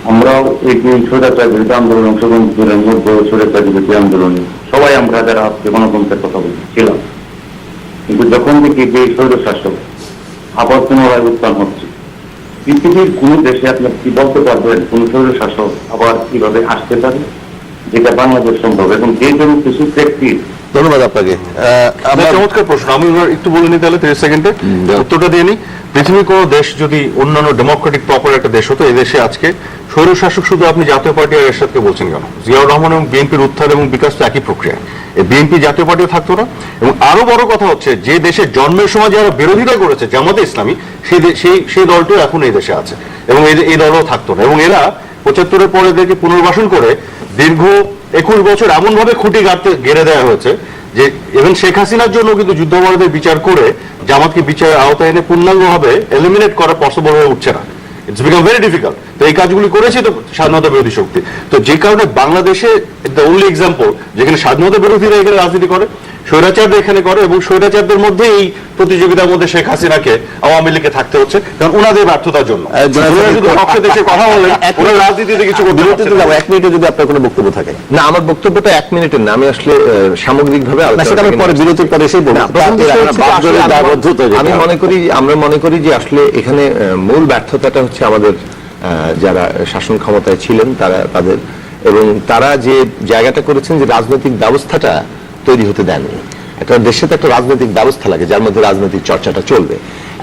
আমরাও এই স্বৈরাচার বিরোধী আন্দোলন অংশগ্রহণ ছিলাম, স্বৈরাচার বিরোধী আন্দোলনে সবাই আমরা যারা আজকে গণতন্ত্রের কথা বলছিলাম, কিন্তু যখন দেখি যে স্বৈর শাসক আবার পুনরায় উত্থান হচ্ছে, পৃথিবীর কোন দেশে আপনি কি বলতে পারবেন কোন স্বৈর শাসক আবার কিভাবে আসতে পারে, যেটা বাংলাদেশ সম্ভব? এবং যে কোনো কিছু ব্যক্তি।
ধন্যবাদ আপনাকে।
চমৎকার প্রশ্ন। আমি একটু বলে নিই তাহলে 30 সেকেন্ডে উত্তরটা দিয়ে নিই। পৃথিবীর কোন দেশ যদি অন্যান্য ডেমোক্রেটিক প্রপার একটা দেশ হতো, এই দেশে আজকে স্বৈরশাসক শুধু আপনি জাতীয় পার্টি আর এরশাদকে বলছেন কেন? জিয়াউর রহমান এবং বিএনপির উত্থান এবং বিকাশ তো একই প্রক্রিয়া। এই বিএনপি জাতীয় পার্টিও থাকতো না। এবং আরো বড় কথা হচ্ছে, যে দেশের জন্মের সময় যারা বিরোধিতা করেছে জামাতে ইসলামী, সেই দলটিও এখন এই দেশে আছে এবং এই দলও থাকতো না। এবং এরা 75-এর পরে এদেরকে পুনর্বাসন করে দীর্ঘ 21 বছর এমন ভাবে খুঁটি গেড়ে দেওয়া হয়েছে যে ইভেন শেখ হাসিনার জন্য কিন্তু যুদ্ধাপরাধের বিচার করে জামাতকে বিচারের আওতায় এনে পূর্ণাঙ্গভাবে এলিমিনেট করা পসিবল হয়ে উঠছে না। It's become very difficult. তো এই কাজগুলি করেছে তো স্বাধীনতা বিরোধী শক্তি। তো যে কারণে বাংলাদেশে দ্য অনলি এক্সাম্পল যেখানে স্বাধীনতা বিরোধীরা এখানে রাজনীতি করে, স্বৈরাচাররা এখানে করে, এবং স্বৈরাচারদের মধ্যে এই প্রতিযোগিতার মধ্যে শেখ হাসিনাকে আওয়ামী লীগে থাকতে হচ্ছে, কারণ ওনাদের ব্যর্থতার জন্য। কথা বললেন ওনার রাজনীতিতে কিছু করতে।
1 মিনিটে যদি আপনার কোনো বক্তব্য থাকে।
না, আমার বক্তব্যটা 1 মিনিটের না, আমি আসলে সামগ্রিকভাবে
বিরতির পরে এসেই বলবো।
আমরা মনে করি যে আসলে এখানে মূল ব্যর্থতাটা হচ্ছে আমাদের যারা শাসন ক্ষমতায় ছিলেন তাদের, এবং তারা যে জায়গাটা করেছেন যে রাজনৈতিক ব্যবস্থাটা তৈরি হতে দেননি। একটা দেশে তো একটা রাজনৈতিক ব্যবস্থা লাগে যার মধ্যে রাজনৈতিক চর্চাটা চলবে।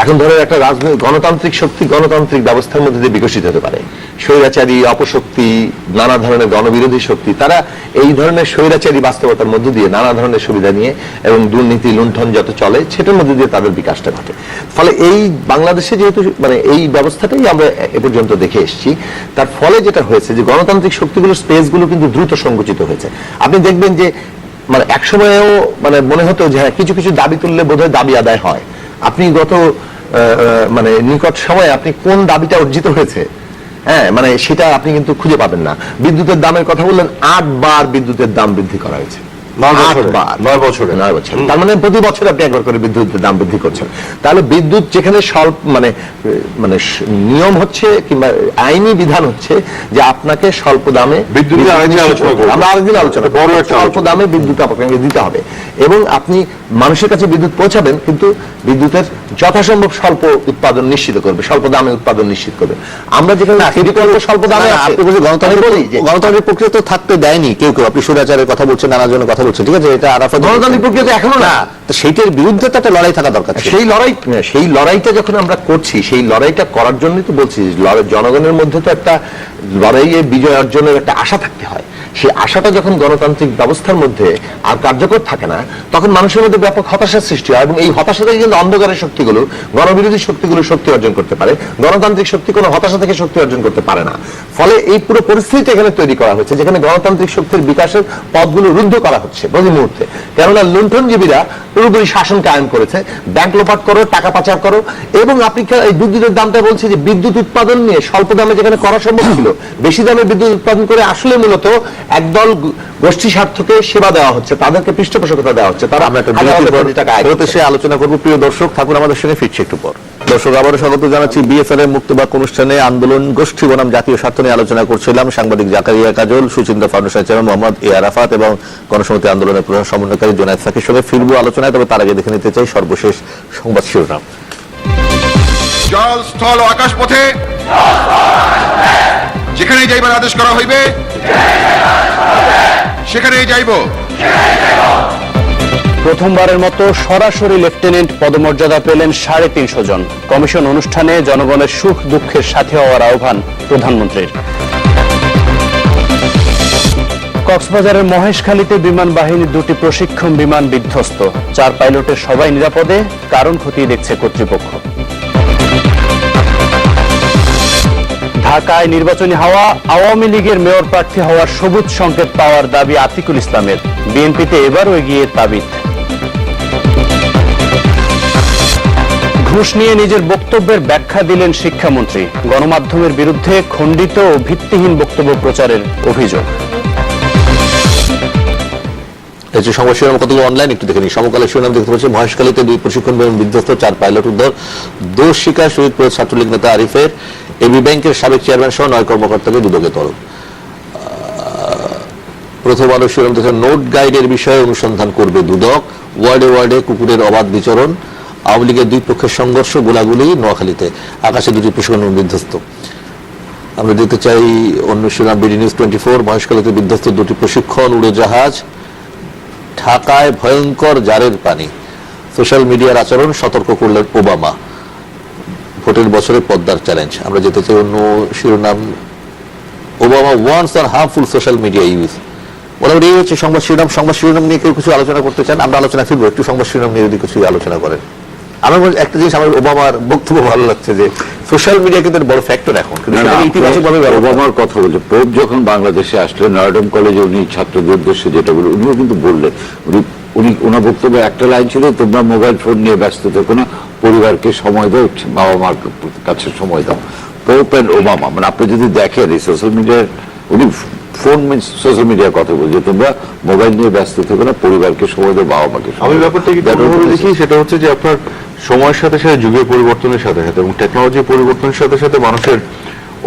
এখন ধরো একটা গণতান্ত্রিক শক্তি গণতান্ত্রিক ব্যবস্থার মধ্যে দিয়ে বিকশিত হতে পারে। স্বৈরাচারী অপশক্তি, নানা ধরনের গণবিরোধী শক্তি, তারা এই ধরনের স্বৈরাচারী বাস্তবতার মধ্য দিয়ে নানা ধরনের সুবিধা নিয়ে এবং দুর্নীতি লুণ্ঠন যত চলে সেটার মধ্যে দিয়ে তাদের বিকাশটা ঘটে। ফলে এই বাংলাদেশে যেহেতু মানে এই ব্যবস্থাটাই আমরা এ পর্যন্ত দেখে এসেছি, তার ফলে যেটা হয়েছে যে গণতান্ত্রিক শক্তিগুলোর স্পেসগুলো কিন্তু দ্রুত সংকুচিত হয়েছে। আপনি দেখবেন যে মানে এক সময়েও মানে মনে হতো যে হ্যাঁ কিছু কিছু দাবি তুললে বোধহয় দাবি আদায় হয়। আপনি গত মানে নিকট সময়ে আপনি কোন দাবিটা অর্জিত হয়েছে, হ্যাঁ মানে সেটা আপনি কিন্তু খুঁজে পাবেন না। বিদ্যুতের দামের কথা বললেন, 8 বার বিদ্যুতের দাম বৃদ্ধি করা হয়েছে। 8 বছরে 9 বছর, তার মানে প্রতি বছর আপনি একবার করে বিদ্যুতের দাম বৃদ্ধি করছেন। তাহলে বিদ্যুৎ যেখানে স্বল্প মানে মানে নিয়ম হচ্ছে কিংবা আইনি বিধান হচ্ছে যে আপনাকে স্বল্প দামে
বিদ্যুতের আরেকদিন আলোচনা করব,
আমরা আরেকদিন আলোচনা করব, স্বল্প দামে বিদ্যুৎ আপনাকে দিতে হবে এবং আপনি মানুষের কাছে বিদ্যুৎ পৌঁছাবেন, কিন্তু বিদ্যুতের যথাসম্ভব স্বল্প উৎপাদন নিশ্চিত করবে, স্বল্প দামে উৎপাদন নিশ্চিত করবে। আমরা যেখানে স্বল্প দামে
গণতান্ত্রিক প্রক্রিয়া তো থাকতে দেয়নি কেউ কেউ, আপনি সুরাচারের কথা বলছেন, নানা জনের কথা বলছেন, ঠিক আছে, এটা আরাফাত
গণতান্ত্রিক প্রক্রিয়া তো এখনো না,
সেইটার বিরুদ্ধে তো একটা লড়াই থাকা দরকার।
সেই লড়াইটা যখন আমরা করছি, সেই লড়াইটা করার জন্যই তো বলছি জনগণের মধ্যে তো একটা লড়াইয়ে বিজয় অর্জনের একটা আশা থাকতে হয়। সেই আশাটা যখন গণতান্ত্রিক ব্যবস্থার মধ্যে আর কার্যকর থাকে না, তখন মানুষের মধ্যে ব্যাপক হতাশার সৃষ্টি হয় এবং এই হতাশা থেকে কিন্তু অন্ধকারের শক্তিগুলো, গণবিরোধী শক্তিগুলো শক্তি অর্জন করতে পারে, গণতান্ত্রিক শক্তি কোনো হতাশা থেকে শক্তি অর্জন করতে পারে না। ফলে এই পুরো পরিস্থিতি এখানে তৈরি করা হয়েছে যেখানে গণতান্ত্রিক শক্তির বিকাশের পথগুলো রুদ্ধ করা হচ্ছে প্রতি মুহূর্তে। কেননা লুণ্ঠনজীবীরা পুরোপুরি শাসন কায়েম করেছে, ব্যাংক লোপাট করো, টাকা পাচার করো, এবং আপনি এই বিদ্যুতের দামটা বলছে যে বিদ্যুৎ উৎপাদন নিয়ে স্বল্প দামে যেখানে করা সম্ভব ছিল, বেশি দামে বিদ্যুৎ উৎপাদন করে আসলে মূলত একদল গোষ্ঠী স্বার্থকে সেবা দেওয়া হচ্ছে, তাদেরকে পৃষ্ঠপোষকতা দেওয়া হচ্ছে, তারা
সে আলোচনা করবো। প্রিয় দর্শক, থাকুন আমাদের সঙ্গে, ফিরছে একটু পর। দর্শক, আবারও স্বাগত জানাচ্ছি বিএসআর এর মুক্তবাক অনুষ্ঠানে। আন্দোলন গোষ্ঠী বনাম জাতীয় স্বার্থ নিয়ে আলোচনা করছিলাম সাংবাদিক জাকারিয়া কাজল, সুচিন্তা ফাউন্ডেশনের চেয়ারম্যান মোহাম্মদ এ আরাফাত এবং গণসংহতি আন্দোলনের প্রধান সমন্বয়কারী জোনায়েদ সাকির সঙ্গে ফিরবো আলোচনায়। তবে তার আগে দেখে নিতে চাই সর্বশেষ সংবাদ শিরোনাম।
জল, স্থল ও আকাশ পথে যেখানে যাইবার আদেশ করা হইবে সেখানেই যাইব।
প্রথমবারের মতো সরাসরি লেফটেন্যান্ট পদমর্যাদা পেলেন 350 জন। কমিশন অনুষ্ঠানে জনগণের সুখ দুঃখের সাথে হওয়ার আহ্বান প্রধানমন্ত্রীর। কক্সবাজারের মহেশখালীতে বিমান বাহিনীর 2টি প্রশিক্ষণ বিমান বিধ্বস্ত, 4 পাইলটের সবাই নিরাপদে, কারণ খতিয়ে দেখছে কর্তৃপক্ষ। ঢাকায় নির্বাচনী হাওয়া, আওয়ামী লীগের মেয়র প্রার্থী হওয়ার সবুজ সংকেত পাওয়ার দাবি আতিকুল ইসলামের। বিএনপিতে এবারও এগিয়ে তাবিথ। ঘুষ নিয়ে নিজের বক্তব্যের ব্যাখ্যা দিলেন শিক্ষামন্ত্রী। গণমাধ্যমের বিরুদ্ধে খণ্ডিত ও ভিত্তিহীন বক্তব্য প্রচারের অভিযোগ।
সংবাদ শিরোনাম কতগুলো অনলাইন একটু দেখে নিই। সমকালের শিরোনাম দেখতে পাচ্ছি, মহেশখালীতে 2 প্রশিক্ষণ বিমান বিধ্বস্ত, 4 পাইলট উদ্ধার। দোষ স্বীকার শহীদপুরের ছাত্রলীগ নেতা আরিফের। এবি ব্যাংকের সাবেক চেয়ারম্যান সহ 9 কর্মকর্তাকে দুদকে তলব। প্রথম আলো শিরোনাম দেখছে, নোট গাইডের বিষয়ে অনুসন্ধান করবে দুদক। ওয়ার্ডে ওয়ার্ডে কুকুরের অবাধ বিচরণ। আওয়ামী লীগের 2 পক্ষের সংঘর্ষ, গোলাগুলি নোয়াখালীতে। আকাশে 2টি প্রশিক্ষণ বিধ্বস্ত। আমরা দেখতে চাই অন্য শিরোনাম, বিডি নিউজ 24, মহেশখালীতে বিধ্বস্ত 2টি প্রশিক্ষণ উড়োজাহাজ। ঢাকায় ভয়ঙ্কর জারের পানি। সোশ্যাল মিডিয়ার আচরণ সতর্ক করলেন ওবামা। ভোটের বছরে পদ্মার চ্যালেঞ্জ। আমরা যেতে চাই অন্য শিরোনাম, Obama warns on harmful social media use. মোটামুটি এই হচ্ছে সংবাদ শিরোনাম। সংবাদ শিরোনাম নিয়ে কেউ কিছু আলোচনা করতে চান? আমরা আলোচনা ফিরবো, একটু সংবাদ শিরোনাম নিয়ে যদি কিছু আলোচনা করেন। আমার একটা জিনিস, আমার ওবামার বক্তব্য ভালো লাগছে যে সোশ্যাল মিডিয়া কিন্তু বড় ফ্যাক্টর এখন, ইতিবাচক ভাবে
ওবামার কথা বলছে। পোপ যখন বাংলাদেশে আসলেন, নয়ডম কলেজে উনি ছাত্রদের উদ্দেশ্যে যেটা বললেন, উনিও কিন্তু বললেন, ওনার বক্তব্যে একটা লাইন ছিল, তোমরা মোবাইল ফোন নিয়ে ব্যস্ত থেকো না, পরিবারকে সময় দাও, বাবা মার কাছে সময় দাও। পোপ এন্ড ওবামা, মানে আপনি যদি দেখেন এই সোশ্যাল মিডিয়ার, উনি ফোন সোশ্যাল মিডিয়ার কথা বলছে, তোমরা মোবাইল নিয়ে ব্যস্ত থেকো না, পরিবারকে সময় দাও, বাবা মাকে।
আমি ব্যাপারটা কি দেখি, সেটা হচ্ছে যে আপনার সময়ের সাথে সাথে, যুগের পরিবর্তনের সাথে সাথে এবং টেকনোলজির পরিবর্তনের সাথে সাথে মানুষের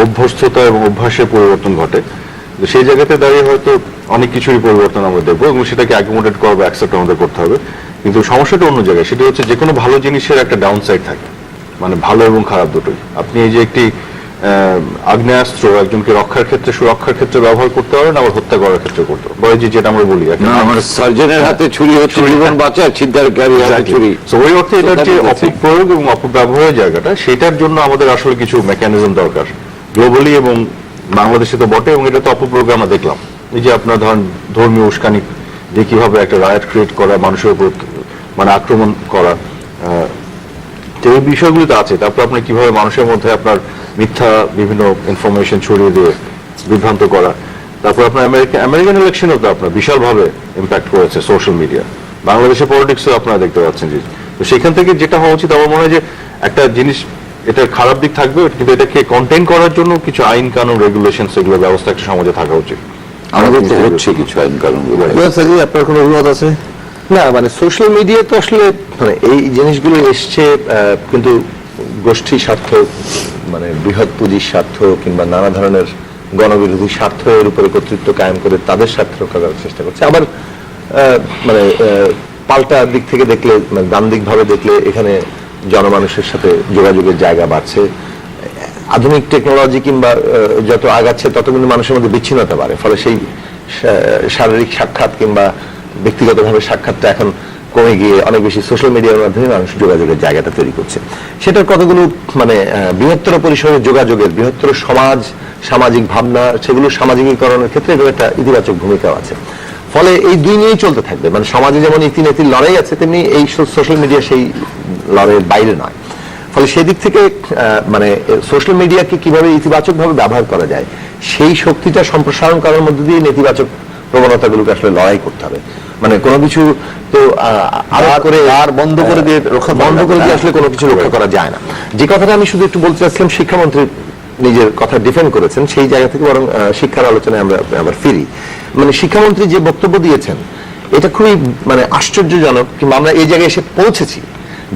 অভ্যস্ততা এবং অভ্যাসের পরিবর্তন ঘটে। সেই জায়গাতে দাঁড়িয়ে হয়তো অনেক কিছুরই পরিবর্তন আমরা দেখবো এবং সেটাকে অ্যাকোমোডেট করা বা অ্যাকসেপ্ট আমাদের করতে হবে। কিন্তু সমস্যাটা অন্য জায়গায়, সেটা হচ্ছে যে কোনো ভালো জিনিসের একটা ডাউন সাইড থাকে, মানে ভালো এবং খারাপ দুটোই। আপনি এই যে একটি আগ্নেয়াস্ত্র একজনকে রক্ষার ক্ষেত্রে, সুরক্ষার ক্ষেত্রে ব্যবহার করতে পারেন, আবার হত্যা করার ক্ষেত্রে করতে পারেন। যেটা আমরা বলি,
সার্জনের হাতে ছুরি হচ্ছে জীবন বাঁচায়, ছিনতাইকারী হাতে ছুরি।
ওই অর্থে এটার যে অপপ্রয়োগ এবং অপব্যবহারের জায়গাটা, সেটার জন্য আমাদের আসলে কিছু মেকানিজম দরকার গ্লোবালি এবং বাংলাদেশে তো বটে, এবং এটা তো অপপ্রয়োগ আমরা দেখলাম। এই যে আপনার ধরেন ধর্মীয় উস্কানি দিয়ে কিভাবে একটা রায়ট ক্রিয়েট করা, মানুষের উপর মানে আক্রমণ করা, তো এই বিষয়গুলো তো আছে। তারপর আপনি কিভাবে মানুষের মধ্যে আপনার মিথ্যা বিভিন্ন ইনফরমেশন ছড়িয়ে দিয়ে বিভ্রান্ত করা। তারপর আপনার আমেরিকান ইলেকশনও তো আপনার বিশালভাবে ইম্প্যাক্ট করেছে সোশ্যাল মিডিয়া। বাংলাদেশের পলিটিক্সও আপনারা দেখতে পাচ্ছেন। তো সেখান থেকে যেটা হওয়া উচিত, আমার মনে হয় যে একটা জিনিস, এটার খারাপ দিক থাকবে, কিন্তু এটাকে কন্টেইন করার জন্য কিছু আইন কানুন, রেগুলেশন, সেগুলো ব্যবস্থা একটা সমাজে থাকা উচিত।
আমাদের তো হচ্ছে কিছু আইন কানুনগুলো।
আপনার কোনো অভিমত আছে?
না, মানে সোশ্যাল মিডিয়া তো আসলে মানে এই জিনিসগুলো এসছে কিন্তু গোষ্ঠী স্বার্থ, মানে বৃহৎ পুঁজির স্বার্থ কিংবা নানা ধরনের গণবিরোধী স্বার্থ এর উপরে কর্তৃত্ব কায়েম করে তাদের স্বার্থ রক্ষা করার চেষ্টা করছে। আবার মানে পাল্টা দিক থেকে দেখলে, মানে দান্দিক ভাবে দেখলে এখানে জনমানুষের সাথে যোগাযোগের জায়গা বাড়ছে। আধুনিক টেকনোলজি কিংবা যত আগাচ্ছে তত কিন্তু মানুষের মধ্যে বিচ্ছিন্নতা বাড়ে, ফলে সেই শারীরিক সাক্ষাৎ কিংবা ব্যক্তিগতভাবে সাক্ষাৎটা এখন কমে গিয়ে অনেক বেশি সোশ্যাল মিডিয়ার মাধ্যমে মানুষ যোগাযোগের জায়গাটা তৈরি করছে। সেটার কতগুলো মানে বৃহত্তর পরিসরে যোগাযোগের, বৃহত্তর সমাজ, সামাজিক ভাবনা, সেগুলো সামাজিকীকরণের ক্ষেত্রে এগুলো একটা ইতিবাচক ভূমিকাও আছে। ফলে এই দুই নিয়েই চলতে থাকবে, মানে সমাজে যেমন ইতিনেতির লড়াই আছে তেমনি এই সোশ্যাল মিডিয়া সেই লড়াইয়ের বাইরে নয়। ফলে সেদিক থেকে মানে সোশ্যাল মিডিয়াকে কিভাবে ইতিবাচকভাবে ব্যবহার করা যায় সেই শক্তিটা সম্প্রসারণ করার মধ্যে দিয়ে নেতিবাচক প্রবণতাগুলোকে আসলে লড়াই করতে হবে। মানে কোনো কিছু তো আর বন্ধ করে দিয়ে আসলে কোনো কিছু রক্ষা করা যায় না। যে কথাটা আমি শুধু একটু বলতে চাচ্ছিলাম, শিক্ষামন্ত্রী নিজের কথা ডিফেন্ড করেছেন, সেই জায়গা থেকে বরং শিক্ষার আলোচনায় আমরা আবার ফিরি। মানে শিক্ষামন্ত্রী যে বক্তব্য দিয়েছেন এটা খুবই মানে আশ্চর্যজনক, কিংবা আমরা এই জায়গায় এসে পৌঁছেছি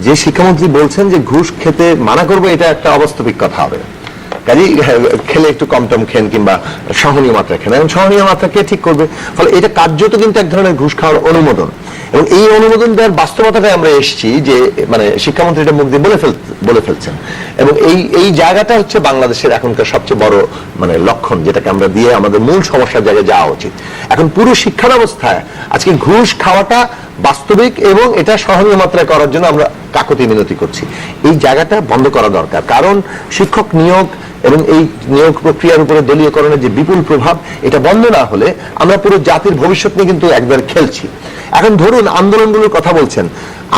যে শিক্ষামন্ত্রী বলছেন যে ঘুষ খেতে মানা করবো, এটা একটা অবাস্তবিক কথা হবে। কাজেই খেলে একটু কম টম খেন কিংবা সহনীয় মাত্রা খেন, এখন সহনীয় মাত্রা কে ঠিক করবে? ফলে এটা কার্যত কিন্তু এক ধরনের ঘুষ খাওয়ার অনুমোদন, এবং এই অনুমোদন দেওয়ার বাস্তবতাটাই আমরা এসেছি যে মানে শিক্ষামন্ত্রী এটা মুখ দিয়ে বলে ফেলছেন। এবং এই জায়গাটা হচ্ছে বাংলাদেশের এখনকার সবচেয়ে বড় মানে লক্ষণ, যেটাকে আমরা দিয়ে আমাদের মূল সমস্যার জায়গায় যাওয়া উচিত। এখন পুরো শিক্ষা ব্যবস্থায় আজকে ঘুষ খাওয়াটা বাস্তবিক এবং এটা সহনীয় মাত্রায় করার জন্য আমরা কাকুতি মিনতি করছি। এই জায়গাটা বন্ধ করা দরকার, কারণ শিক্ষক নিয়োগ এবং এই নিয়োগ প্রক্রিয়ার উপরে দলীয়করণের যে বিপুল প্রভাব, এটা বন্ধ না হলে আমরা পুরো জাতির ভবিষ্যৎ নিয়ে কিন্তু একবার খেলছি। এখন ধরুন আন্দোলনগুলোর কথা বলছেন,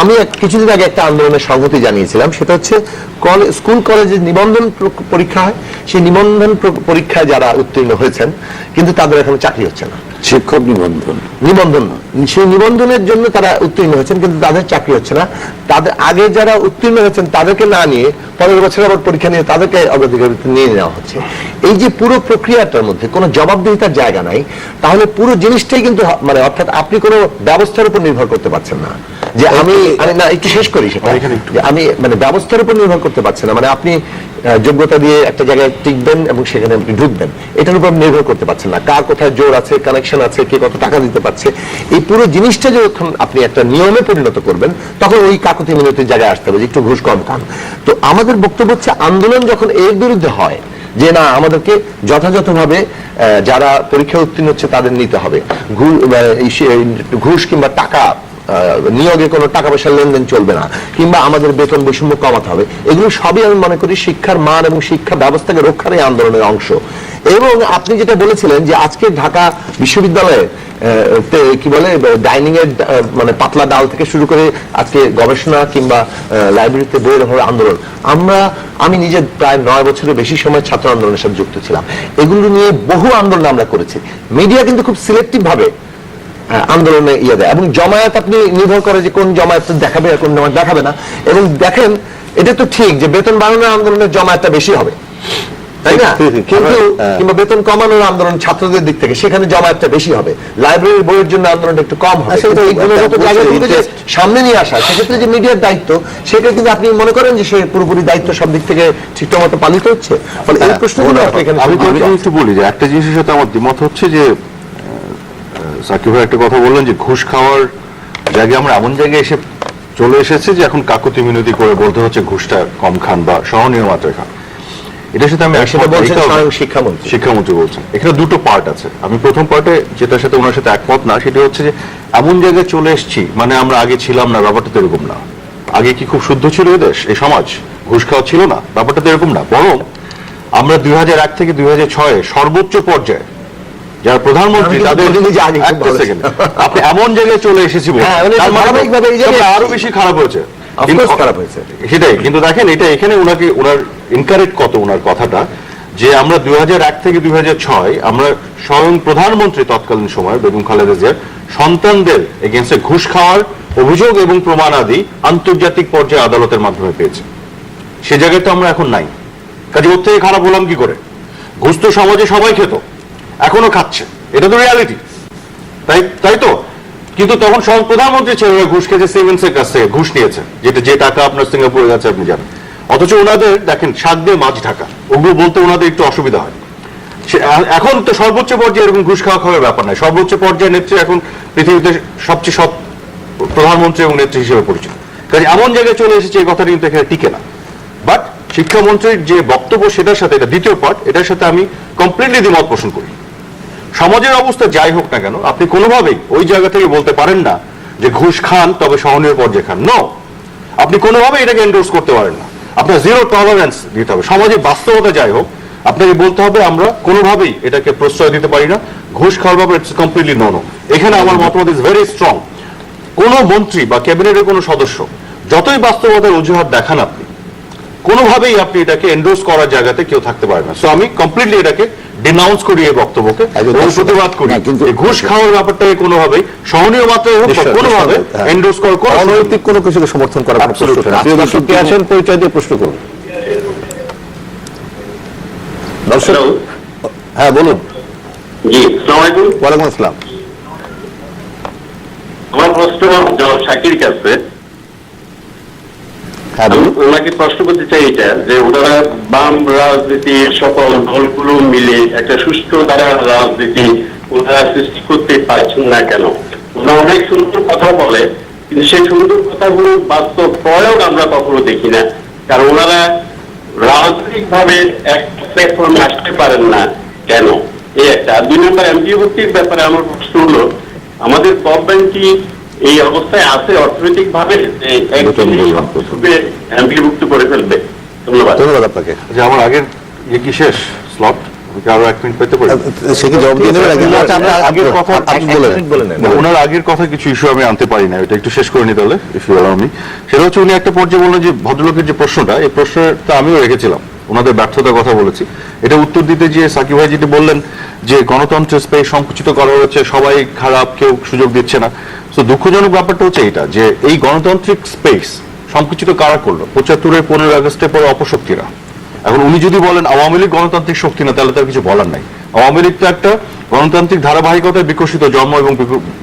আমি কিছুদিন আগে একটা আন্দোলনের সংহতি জানিয়েছিলাম, সেটা হচ্ছে স্কুল কলেজের নিবন্ধন পরীক্ষা হয়, সেই নিবন্ধন পরীক্ষায় যারা উত্তীর্ণ হয়েছেন কিন্তু তাদের এখন চাকরি হচ্ছে না।
শিক্ষক নিবন্ধন
সেই নিবন্ধনের জন্য তারা উত্তীর্ণ হয়েছেন কিন্তু তাদের চাকরি হচ্ছে না। তাদের আগে যারা উত্তীর্ণ হয়েছেন তাদেরকে না নিয়ে পরের বছর আবার পরীক্ষা নিয়ে তাদেরকে অগ্রাধিকার নিয়ে নেওয়া হচ্ছে। এই যে পুরো প্রক্রিয়াটার মধ্যে কোনো জবাবদিহিতার জায়গা নাই, তাহলে পুরো জিনিসটাই কিন্তু মানে অর্থাৎ আপনি কোনো ব্যবস্থার উপর নির্ভর করতে পারছেন না যে আমি না একটু শেষ করি সেটা, আমি মানে ব্যবস্থার উপর নির্ভর করতে পারছেন না। মানে আপনি যোগ্যতা দিয়ে একটা জায়গায় টিকবেন এবং সেখানে আপনি ঢুকবেন, এটার উপর নির্ভর করতে পারছেন না। কার কোথায় জোর আছে, কানেকশন আছে, কে কত টাকা দিতে পারছে, এই পুরো জিনিসটা যখন আপনি একটা নিয়মে পরিণত করবেন তখন ওই কাকুতি মিনতির জায়গায় আসতে হবে যে একটু ঘুষ কম খান। তো আমাদের বক্তব্য হচ্ছে আন্দোলন যখন এর বিরুদ্ধে হয় যে না আমাদেরকে যথাযথভাবে যারা পরীক্ষা উত্তীর্ণ হচ্ছে তাদের নিতে হবে, ঘুষ কিংবা টাকা নিয়োগে কোনো টাকা পয়সার লেনদেন চলবে না, কিংবা আমাদের বেতন বৈষম্য কমাতে হবে, এগুলো সবই আমি মনে করি শিক্ষার মান এবং শিক্ষা ব্যবস্থাকে রক্ষার এই আন্দোলনের অংশ। এবং আপনি যেটা বলেছিলেন যে আজকে ঢাকা বিশ্ববিদ্যালয়ে কি বলে ডাইনিং এর মানে পাতলা ডাল থেকে শুরু করে আজকে গবেষণা কিংবা লাইব্রেরিতে বইয়ের হবে আন্দোলন, আমি নিজে প্রায় 9 বছরের বেশি সময় ছাত্র আন্দোলনের সাথে যুক্ত ছিলাম। এগুলো নিয়ে বহু আন্দোলন আমরা করেছি। মিডিয়া কিন্তু খুব সিলেক্টিভ ভাবে আন্দোলনে ইয়ে দেয়, এবং জমায়েত আপনি নির্ভর করে যে কোন জমায়েত দেখাবে আর কোন জমায়েত দেখাবে না। এবং দেখেন এটা তো ঠিক যে বেতন বাড়ানোর আন্দোলনের জমায়েতটা বেশি হবে, তাই না? কিন্তু কিংবা বেতন কমানোর আন্দোলন ছাত্রদের দিক থেকে সেখানে জমায়েতটা বেশি হবে, লাইব্রেরির বইয়ের জন্য আন্দোলনটা একটু কম হবে। সামনে নিয়ে আসা সেক্ষেত্রে যে মিডিয়ার দায়িত্ব, সেটা কিন্তু আপনি মনে করেন যে সে পুরোপুরি দায়িত্ব সব দিক থেকে ঠিকঠাক মতো পালিত হচ্ছে? ফলে এই প্রশ্নগুলো
আমি একটু বলি যে একটা জিনিসের সাথে আমার দ্বিমত হচ্ছে যে সাকিব ভাই একটা কথা বললেন যে ঘুষ খাওয়ার জায়গায় আমরা এমন জায়গায় এসে চলে এসেছে যে এখন কাকুতি মিনতি করে বলতে হচ্ছে ঘুষটা কম খান বা সহনীয় মাত্রায় খান। এটার সাথে আমি শিক্ষামন্ত্রী বলছেন এখানে দুটো পার্ট আছে। আমি প্রথম পার্টে যেটার সাথে ওনার সাথে একমত না, সেটা হচ্ছে যে এমন জায়গায় চলে এসেছি মানে আমরা আগে ছিলাম না, ব্যাপারটা তো এরকম না। আগে কি খুব শুদ্ধ ছিল এই দেশ, এই সমাজ? ঘুষ খাওয়া ছিল না, ব্যাপারটা তো এরকম না। বরং আমরা 2001 থেকে 2006 সর্বোচ্চ পর্যায়ে যারা প্রধানমন্ত্রী তাদের আপনি এমন জায়গায় চলে এসেছি আরো বেশি খারাপ হয়েছে, সেটাই। কিন্তু দেখেন এটা এখানে ওনার ইনকারেক্ট কত ওনার কথাটা, যে আমরা 2001 থেকে 2006 আমরা স্বয়ং প্রধানমন্ত্রী তৎকালীন সময় বেগম খালেদা জিয়ার সন্তানদের এগেইনস্টে ঘুষ খাওয়ার অভিযোগ এবং প্রমাণাদি আন্তর্জাতিক পর্যায়ে আদালতের মাধ্যমে পেয়েছে। সে জায়গায় তো আমরা এখন নাই। কাজে ওর থেকে খারাপ হলাম কি করে? ঘুষ তো সমাজে সবাই খেত, এখনো খাচ্ছে, এটা তো রিয়ালিটি, তাই তো। কিন্তু তখন সব প্রধানমন্ত্রী ছেলেরা ঘুষ খেয়েছে, সিমেন্সের কাছ থেকে ঘুষ নিয়েছে, যে টাকা আপনার সিঙ্গাপুরে গেছে আপনি জানেন। অথচ ওনাদের দেখেন শাক দিয়ে মাছ ঢাকা, ওগুলো বলতে ওনাদের একটু অসুবিধা হয়। এখন তো সর্বোচ্চ পর্যায়ে এরকম ঘুষ খাওয়া খাওয়ার ব্যাপার নাই, সর্বোচ্চ পর্যায়ে নেত্রী এখন পৃথিবীতে সবচেয়ে সৎ প্রধানমন্ত্রী এবং নেত্রী হিসেবে পরিচিত। কাজে এমন জায়গায় চলে এসেছে এই কথাটা কিন্তু এখানে টিকে না। বাট শিক্ষামন্ত্রীর যে বক্তব্য সেটার সাথে, এটা দ্বিতীয় পার্ট, এটার সাথে আমি কমপ্লিটলি দ্বিমত পোষণ করি। সমাজের অবস্থা যাই হোক না কেন, আপনি কোনোভাবেই ওই জায়গা থেকে বলতে পারেন না যে ঘুষ খান তবে সহনীয় পর্যায়ে খান। নো, আপনি কোনোভাবেই এটাকে এন্ডোর্স করতে পারেন না। আপনার জিরো টলারেন্স দিতে হবে। সমাজের বাস্তবতা যাই হোক, আপনাকে বলতে হবে আমরা কোনোভাবেই এটাকে প্রশ্রয় দিতে পারি না। ঘুষ খাওয়ার ব্যাপার ইটস কমপ্লিটলি নো। এখানে আমার মতামত ইজ ভেরি স্ট্রং। কোন মন্ত্রী বা ক্যাবিনেটের কোনো সদস্য যতই বাস্তবতার অজুহাত দেখান, আপনি কোনোভাবেই আপনি এটাকে এন্ডোর্স করার জায়গাতে কেউ থাকতে পারে না। সো আমি কমপ্লিটলি এটাকে ডিনাউন্স করি এই বক্তব্যকে, প্রতিবাদ করি। কিন্তু ঘুষ খাওয়ার ব্যাপারটাকে কোনোভাবেই সহনীয় মাত্রায় হোক বা কোনোভাবে এন্ডোর্স করার কোনো
অনৈতিক কোনো কিছুকে সমর্থন করা আছেন, পরিচয় দিয়ে প্রশ্ন করুন। দর্শক, হ্যাঁ বলুন।
জি, আসসালামু আলাইকুম।
ওয়ালাইকুম আসসালাম।
আমার প্রশ্ন জনাব শাকির কাছে।
হ্যাঁ বলুন।
ওনাকে প্রশ্ন করতে চাই এটা যে ওনারা বাম রাজনীতির সকল দলগুলো মিলে একটা সুষ্ঠু ধারা রাজনীতি ওনারা সৃষ্টি করতে পারছেন না কেন? ওনারা অনেক সুন্দর কথা বলে, কিন্তু সেই সুন্দর কথাগুলো বাস্তব প্রয়োগ আমরা কখনো দেখি না। কারণ ওনারা রাজনৈতিক ভাবে এক প্ল্যাটফর্মে আসতে পারেন না কেন? এই একটা। 2 নম্বর, এমপি ভুক্তির ব্যাপারে আমার প্রশ্ন হলো, আমাদের গভর্নমেন্ট কি এই অবস্থায় আছে অর্থনৈতিক ভাবে এমপিভুক্ত করে ফেলবে? ধন্যবাদ।
ধন্যবাদ আপনাকে।
যে আমার আগের কি শেষ স্লট, আরো 1 মিনিট পেতে পারি?
সে কি জবাব দিয়ে দেবেন? আগের কথা বলেন।
ওনার আগের কথা কিছু ইস্যু আমি আনতে পারি না, এটা একটু শেষ করে নিতে হলে ইস্যু আমি। সেটা হচ্ছে উনি একটা পর্যায়ে বললেন যে ভদ্রলোকের যে প্রশ্নটা, এই প্রশ্নটা আমিও রেখেছিলাম, ওনাদের ব্যর্থতার কথা বলেছি। এটা উত্তর দিতে গিয়ে সাকিব ভাই যেটি বললেন যে গণতন্ত্রের স্পেস সংকুচিত করা হয়েছে, সবাই খারাপ, কেউ সুযোগ দিচ্ছে না। তো দুঃখজনক ব্যাপারটা হচ্ছে এটা যে এই গণতান্ত্রিক স্পেস সংকুচিত কারা করলো? 75-এর 15 আগস্টের পরে অপশক্তিরা। এখন উনি যদি বলেন আওয়ামী লীগ গণতান্ত্রিক শক্তি না, তাহলে তার কিছু বলার নাই। আওয়ামী লীগ তো একটা গণতান্ত্রিক ধারাবাহিকতায় বিকশিত,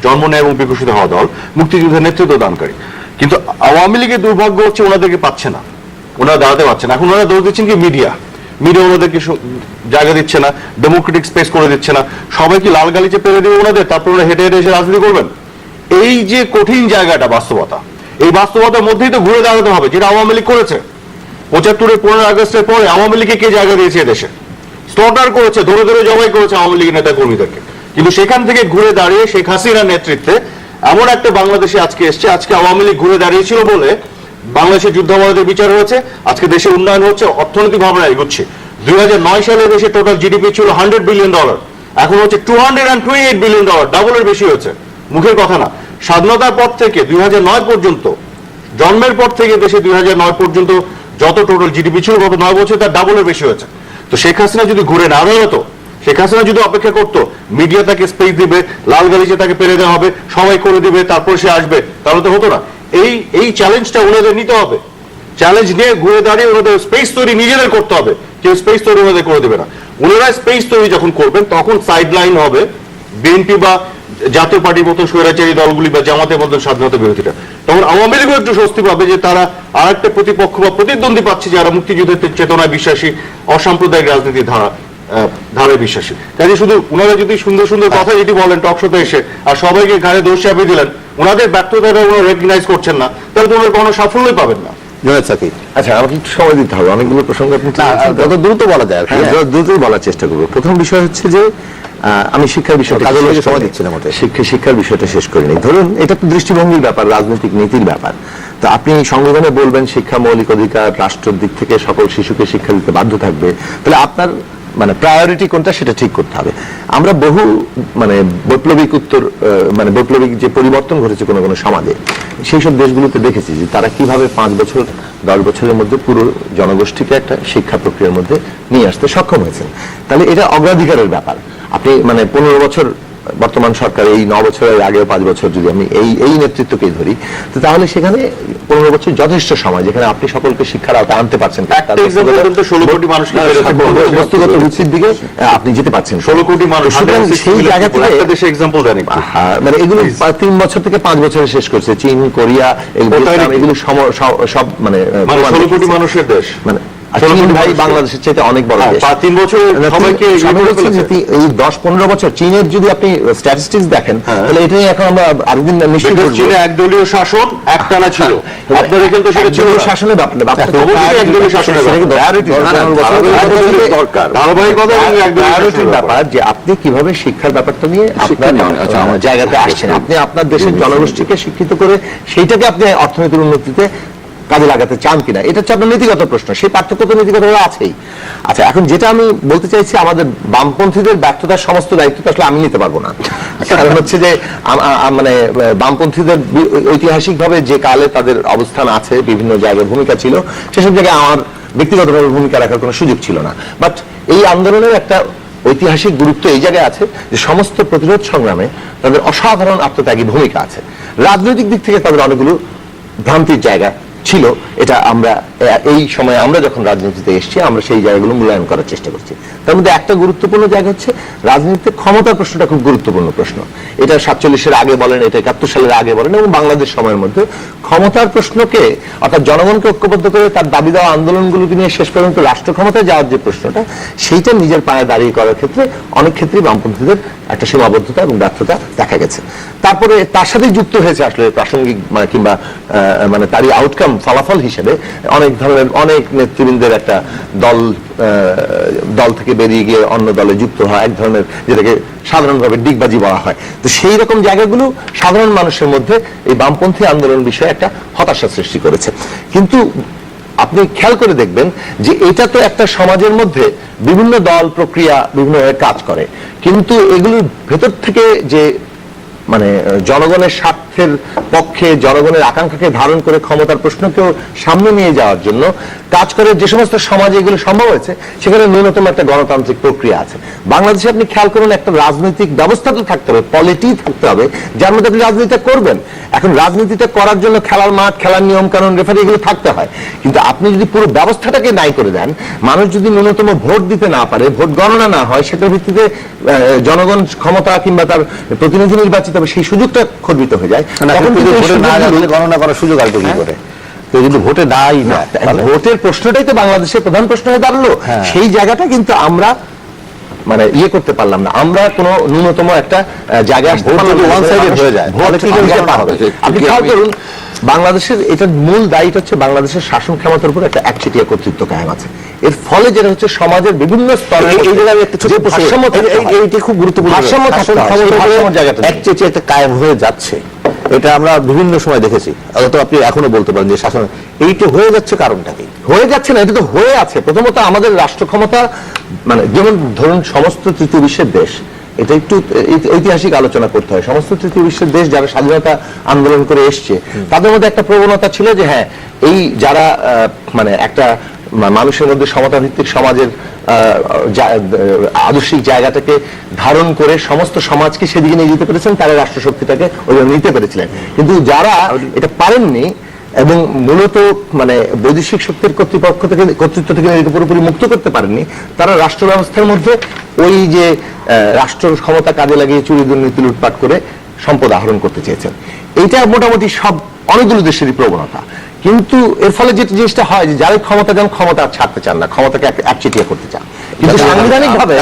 জন্ম নেয় এবং বিকশিত হওয়া দল, মুক্তিযুদ্ধের নেতৃত্ব দানকারী। কিন্তু আওয়ামী লীগের দুর্ভাগ্য হচ্ছে ওনাদেরকে পাচ্ছে না, ওনারা দাঁড়াতে পারছে না। এখন ওনারা দোষ দিচ্ছেন কি মিডিয়া ওনাদেরকে জায়গা দিচ্ছে না, ডেমোক্রেটিক স্পেস করে দিচ্ছে না। সবাই কি লাল গালিচে পেরে দেবে ওনাদের, তারপর ওরা হেঁটে হেঁটে এসে রাজনীতি করবেন? এই যে কঠিন জায়গাটা বাস্তবতা, এই বাস্তবতার মধ্যেই তো ঘুরে দাঁড়াতে হবে, যেটা আওয়ামী লীগ করেছে। 75-এর 15 আগস্টের পরে আওয়ামী লীগকে কে জায়গা দিয়েছে দেশে? স্লটার করেছে, ধরে ধরে জবাই করেছে আওয়ামী লীগের নেতা কর্মীদেরকে। কিন্তু সেখান থেকে ঘুরে দাঁড়িয়ে শেখ হাসিনার নেতৃত্বে এমন একটা বাংলাদেশে আজকে এসছে। আজকে আওয়ামী লীগ ঘুরে দাঁড়িয়েছিল বলে বাংলাদেশের যুদ্ধাপরাধের বিচার হয়েছে, আজকে দেশের উন্নয়ন হচ্ছে, অর্থনৈতিক ভাবনা এগোচ্ছে। 2009 সালে দেশে টোটাল জিডিপি ছিল $100 বিলিয়ন, এখন হচ্ছে $228 বিলিয়ন, ডাবলের বেশি হয়েছে। মুখের কথা না। স্বাধীনতার পর থেকে 2009 পর্যন্ত, জন্মের পর থেকে দেশে 2009 পর্যন্ত যত টোটাল জিডিপি ছিল গত 9 বছর তার ডাবলের বেশি হয়েছে। তো শেখ হাসিনা যদি ঘুরে না দাঁড়াতো, শেখ হাসিনা যদি অপেক্ষা করতো মিডিয়া তাকে স্পেস দিবে, লাল গালিচে তাকে পেরে দেওয়া হবে, সবাই করে দিবে, তারপর সে আসবে, তাহলে তো হতো না। এই চ্যালেঞ্জটা ওনাদের নিতে হবে। চ্যালেঞ্জ নিয়ে ঘুরে দাঁড়িয়ে ওনাদের স্পেস তৈরি নিজেদের করতে হবে, কেউ স্পেস তৈরি ওনাদের করে দেবে না। ওনারা স্পেস তৈরি যখন করবেন তখন সাইডলাইন হবে বিএনপি বা জাতীয় পার্টির মতো স্বৈরাচারী দলগুলি বা জামাতের মতো স্বাধীনতা বিরোধীরা। তখন আওয়ামী লীগও একটু স্বস্তি পাবে যে তারা আর একটা প্রতিপক্ষ বা প্রতিদ্বন্দ্বী পাচ্ছে যারা মুক্তিযুদ্ধের চেতনায় বিশ্বাসী, অসাম্প্রদায়িক রাজনীতির ধারায় বিশ্বাসী। কাজে শুধু ওনারা যদি সুন্দর সুন্দর কথা যদি বলেন টক শোতে এসে আর সবাইকে ঘাড়ে দোষ চাপিয়ে দিলেন, ওনাদের ব্যর্থতাটা ওনারা রেকগনাইজ করছেন না, তাহলে তো ওনারা কোনো সাফল্যই পাবেন না।
আচ্ছা, আমাকে একটু সময় দিতে হবে, অনেকগুলো প্রসঙ্গ আপনি
যত দ্রুত বলা যায়,
দ্রুতই বলার চেষ্টা করবো। প্রথম বিষয় হচ্ছে যে আমি শিক্ষার বিষয়টা
সময় দিচ্ছি না মতে
শিক্ষার বিষয়টা শেষ করিনি। ধরুন এটা তো দৃষ্টিভঙ্গির ব্যাপার, রাজনৈতিক নীতির ব্যাপার। তো আপনি সংবিধানে বলবেন শিক্ষা মৌলিক অধিকার, রাষ্ট্রের দিক থেকে সকল শিশুকে শিক্ষা দিতে বাধ্য থাকবে, তাহলে আপনার প্রায়োরিটি কোনটা সেটা ঠিক করতে হবে। আমরা বহু বৈপ্লবিক যে পরিবর্তন ঘটেছে কোনো কোনো সমাজে, সেই সব দেশগুলোতে দেখেছি যে তারা কিভাবে 5 বছর 10 বছরের মধ্যে পুরো জনগোষ্ঠীকে একটা শিক্ষা প্রক্রিয়ার মধ্যে নিয়ে আসতে সক্ষম হয়েছেন। তাহলে এটা অগ্রাধিকারের ব্যাপার। আপনি 15 বছর বর্তমান সরকার এই 9 বছরের আগে 5 বছর যদি আমি এই নেতৃত্বকে ধরি, তো তাহলে সেখানে 15 বছর যথেষ্ট সময়, যেখানে আপনি সকলকে শিক্ষার আওতায় আনতে পারছেন,
16 কোটি মানুষকে
বস্তুগত রুচির দিকে আপনি যেতে পারছেন,
16 কোটি মানুষ
সেই জায়গা থেকে
একটা দেশে এক্সাম্পল দেন,
মানে এগুলো 3 বছর থেকে 5 বছরে শেষ করছে চীন, কোরিয়া, এগুলো সব মানে
16 কোটি মানুষের দেশ,
মানে চীন ভাই বাংলাদেশের চাইতে অনেক বড় দেশ।
3 বছর সবাইকে
এই 10-15 বছর চীনের যদি আপনি স্ট্যাটিস্টিক্স দেখেন, তাহলে এটাই এখন আমরা আরেকদিন নিশ্চিত করব।
চীনে একদলীয় শাসন একটানা ছিল, আপনাদের কিন্তু সেটা ছিল
শাসনের
একদলীয় শাসনের দরকার, ধারাবাহিকতা এবং একদলীয়
ব্যাপার যে আপনি কিভাবে শিক্ষার ব্যাপারটা নিয়ে আপনার জায়গাতে আসছেন, আপনি আপনার দেশের জনগোষ্ঠীকে শিক্ষিত করে সেইটাকে আপনি অর্থনীতির উন্নতিতে কাজে লাগাতে চান কিনা, এটা হচ্ছে আপনার নীতিগত প্রশ্ন। সেই পার্থক্য তো নীতিগত আছেই। আচ্ছা, এখন যেটা আমি বলতে চাইছি, আমাদের বামপন্থীদের ব্যর্থতার সমস্ত দায়িত্ব তো আসলে আমি নিতে পারবো না। কারণ হচ্ছে যে মানে বামপন্থীদের ঐতিহাসিকভাবে যে কালে তাদের অবস্থান আছে, বিভিন্ন জায়গায় ভূমিকা ছিল, সেসব জায়গায় আমার ব্যক্তিগতভাবে ভূমিকা রাখার কোনো সুযোগ ছিল না। বাট এই আন্দোলনের একটা ঐতিহাসিক গুরুত্ব এই জায়গায় আছে যে সমস্ত প্রতিরোধ সংগ্রামে তাদের অসাধারণ আত্মত্যাগী ভূমিকা আছে। রাজনৈতিক দিক থেকে তাদের অনেকগুলো ভ্রান্তির জায়গা ছিল, এটা আমরা এই সময় আমরা যখন রাজনীতিতে এসেছি আমরা সেই জায়গাগুলো মূল্যায়ন করার চেষ্টা করছি। তার মধ্যে একটা গুরুত্বপূর্ণ জায়গা হচ্ছে রাজনীতিতে ক্ষমতার প্রশ্নটা খুব গুরুত্বপূর্ণ প্রশ্ন। এটা 47-এর আগে বলেন, এটা 71 সালের আগে বলেন, এবং বাংলাদেশ সময়ের মধ্যে ক্ষমতার প্রশ্নকে, অর্থাৎ জনগণকে ঐক্যবদ্ধ করে তার দাবি দেওয়া আন্দোলনগুলোকে নিয়ে শেষ পর্যন্ত রাষ্ট্র ক্ষমতায় যাওয়ার যে প্রশ্নটা, সেইটা নিজের পায়ে দাঁড়িয়ে করার ক্ষেত্রে অনেক ক্ষেত্রেই বামপন্থীদের একটা সীমাবদ্ধতা এবং ব্যর্থতা দেখা গেছে। তারপরে তার সাথে যুক্ত হয়েছে আসলে প্রাসঙ্গিক কিংবা মানে তারই আউটকাম, ফলাফল হিসেবে অনেক ধরনের অনেক নেতৃবৃন্দের একটা দল থেকে বেরিয়ে গিয়ে অন্য দলে যুক্ত হয়, এক ধরনের যেটাকে সাধারণভাবে ডিগবাজি বলা হয়। তো সেই রকম জায়গাগুলো সাধারণ মানুষের মধ্যে এই বামপন্থী আন্দোলন বিষয়ে একটা হতাশা সৃষ্টি করেছে। কিন্তু আপনি খেয়াল করে দেখবেন যে এটা তো একটা সমাজের মধ্যে বিভিন্ন দল, প্রক্রিয়া বিভিন্নভাবে কাজ করে, কিন্তু এগুলোর ভেতর থেকে যে মানে জনগণের স্বার্থের পক্ষে, জনগণের আকাঙ্ক্ষাকে ধারণ করে ক্ষমতার প্রশ্নকেও সামনে নিয়ে যাওয়ার জন্য কাজ করে যে সমস্ত সমাজে এগুলো সম্ভব হয়েছে, সেখানে ন্যূনতম একটা গণতান্ত্রিক প্রক্রিয়া আছে। বাংলাদেশে আপনি খেয়াল করুন, একটা রাজনৈতিক ব্যবস্থা তো থাকতে হবে, পলিটি থাকতে হবে, যার মধ্যে আপনি রাজনীতিটা করবেন। এখন রাজনীতিটা করার জন্য খেলার মাঠ, খেলার নিয়ম কানুন, রেফারি, এগুলো থাকতে হয়। কিন্তু আপনি যদি পুরো ব্যবস্থাটাকে নাই করে দেন, মানুষ যদি ন্যূনতম ভোট দিতে না পারে, ভোট গণনা না হয়, সেটার ভিত্তিতে জনগণ ক্ষমতা কিংবা তার প্রতিনিধি নির্বাচিত হবে, সেই সুযোগটা খর্বিত হয়ে যায়।
গণনা করার সুযোগ আসবে কি করে? কিন্তু ভোটে নাই না,
ভোটের প্রশ্নটাই তো বাংলাদেশের প্রধান প্রশ্ন হয়ে দাঁড়ালো। সেই জায়গাটা কিন্তু আমরা মানে ইয়ে করতে পারলাম না, আমরা কোন ন্যূনতম একটা জায়গায় ওয়ান সাইডেড হয়ে যায়। আপনি খেয়াল করুন, বাংলাদেশের এটার মূল দায়িত্ব হচ্ছে বাংলাদেশের শাসন ক্ষমতার উপর একটা একচেটিয়া কর্তৃত্ব কায়েম আছে। এর ফলে যেটা হচ্ছে সমাজের বিভিন্ন স্তরে এই জায়গায় একটা ছোট ভারসাম্য, এইটা খুব গুরুত্বপূর্ণ ভারসাম্য
একচেটিয়া একটা কায়েম হয়ে যাচ্ছে। এটা আমরা বিভিন্ন সময় দেখেছি, তো আপনি এখনো বলতে পারেন যে শাসন এইটা হয়ে যাচ্ছে, কারণটা কি?
হয়ে যাচ্ছে না, এটা তো হয়ে আছে। প্রথমত আমাদের রাষ্ট্র ক্ষমতা, মানে যেমন ধরুন সমস্ত তৃতীয় বিশ্বের দেশ, এটা একটু ঐতিহাসিক আলোচনা করতে হয়। সমস্ত তৃতীয় বিশ্বের দেশ যারা স্বাধীনতা আন্দোলন করে এসছে, তাদের মধ্যে একটা প্রবণতা ছিল যে হ্যাঁ, এই যারা মানে একটা মানুষের মধ্যে সমতা ভিত্তিক সমাজের আদর্শিক জায়গাটাকে ধারণ করে সমস্ত সমাজকে সেদিকে নিয়ে যেতে পেরেছেন, তারা রাষ্ট্রশক্তিটাকে ওইভাবে নিতে পেরেছিলেন। কিন্তু যারা এটা পারেননি এবং মূলত মানে বৈদেশিক শক্তির কর্তৃত্ব থেকে পুরোপুরি মুক্ত করতে পারেননি, তারা রাষ্ট্র ব্যবস্থার মধ্যে ওই যে রাষ্ট্র ক্ষমতা কাজে লাগিয়ে চুরি, দুর্নীতি, লুটপাট করে সম্পদ আহরণ করতে চেয়েছেন। এইটা মোটামুটি সব অনেকগুলো দেশেরই প্রবণতা। কিন্তু এর ফলে যে জিনিসটা হয় যে যারা ক্ষমতা যান, ক্ষমতা ছাড়তে চান না, ক্ষমতাকে একচেটিয়া করতে চান। কিন্তু সাংবিধানিকভাবে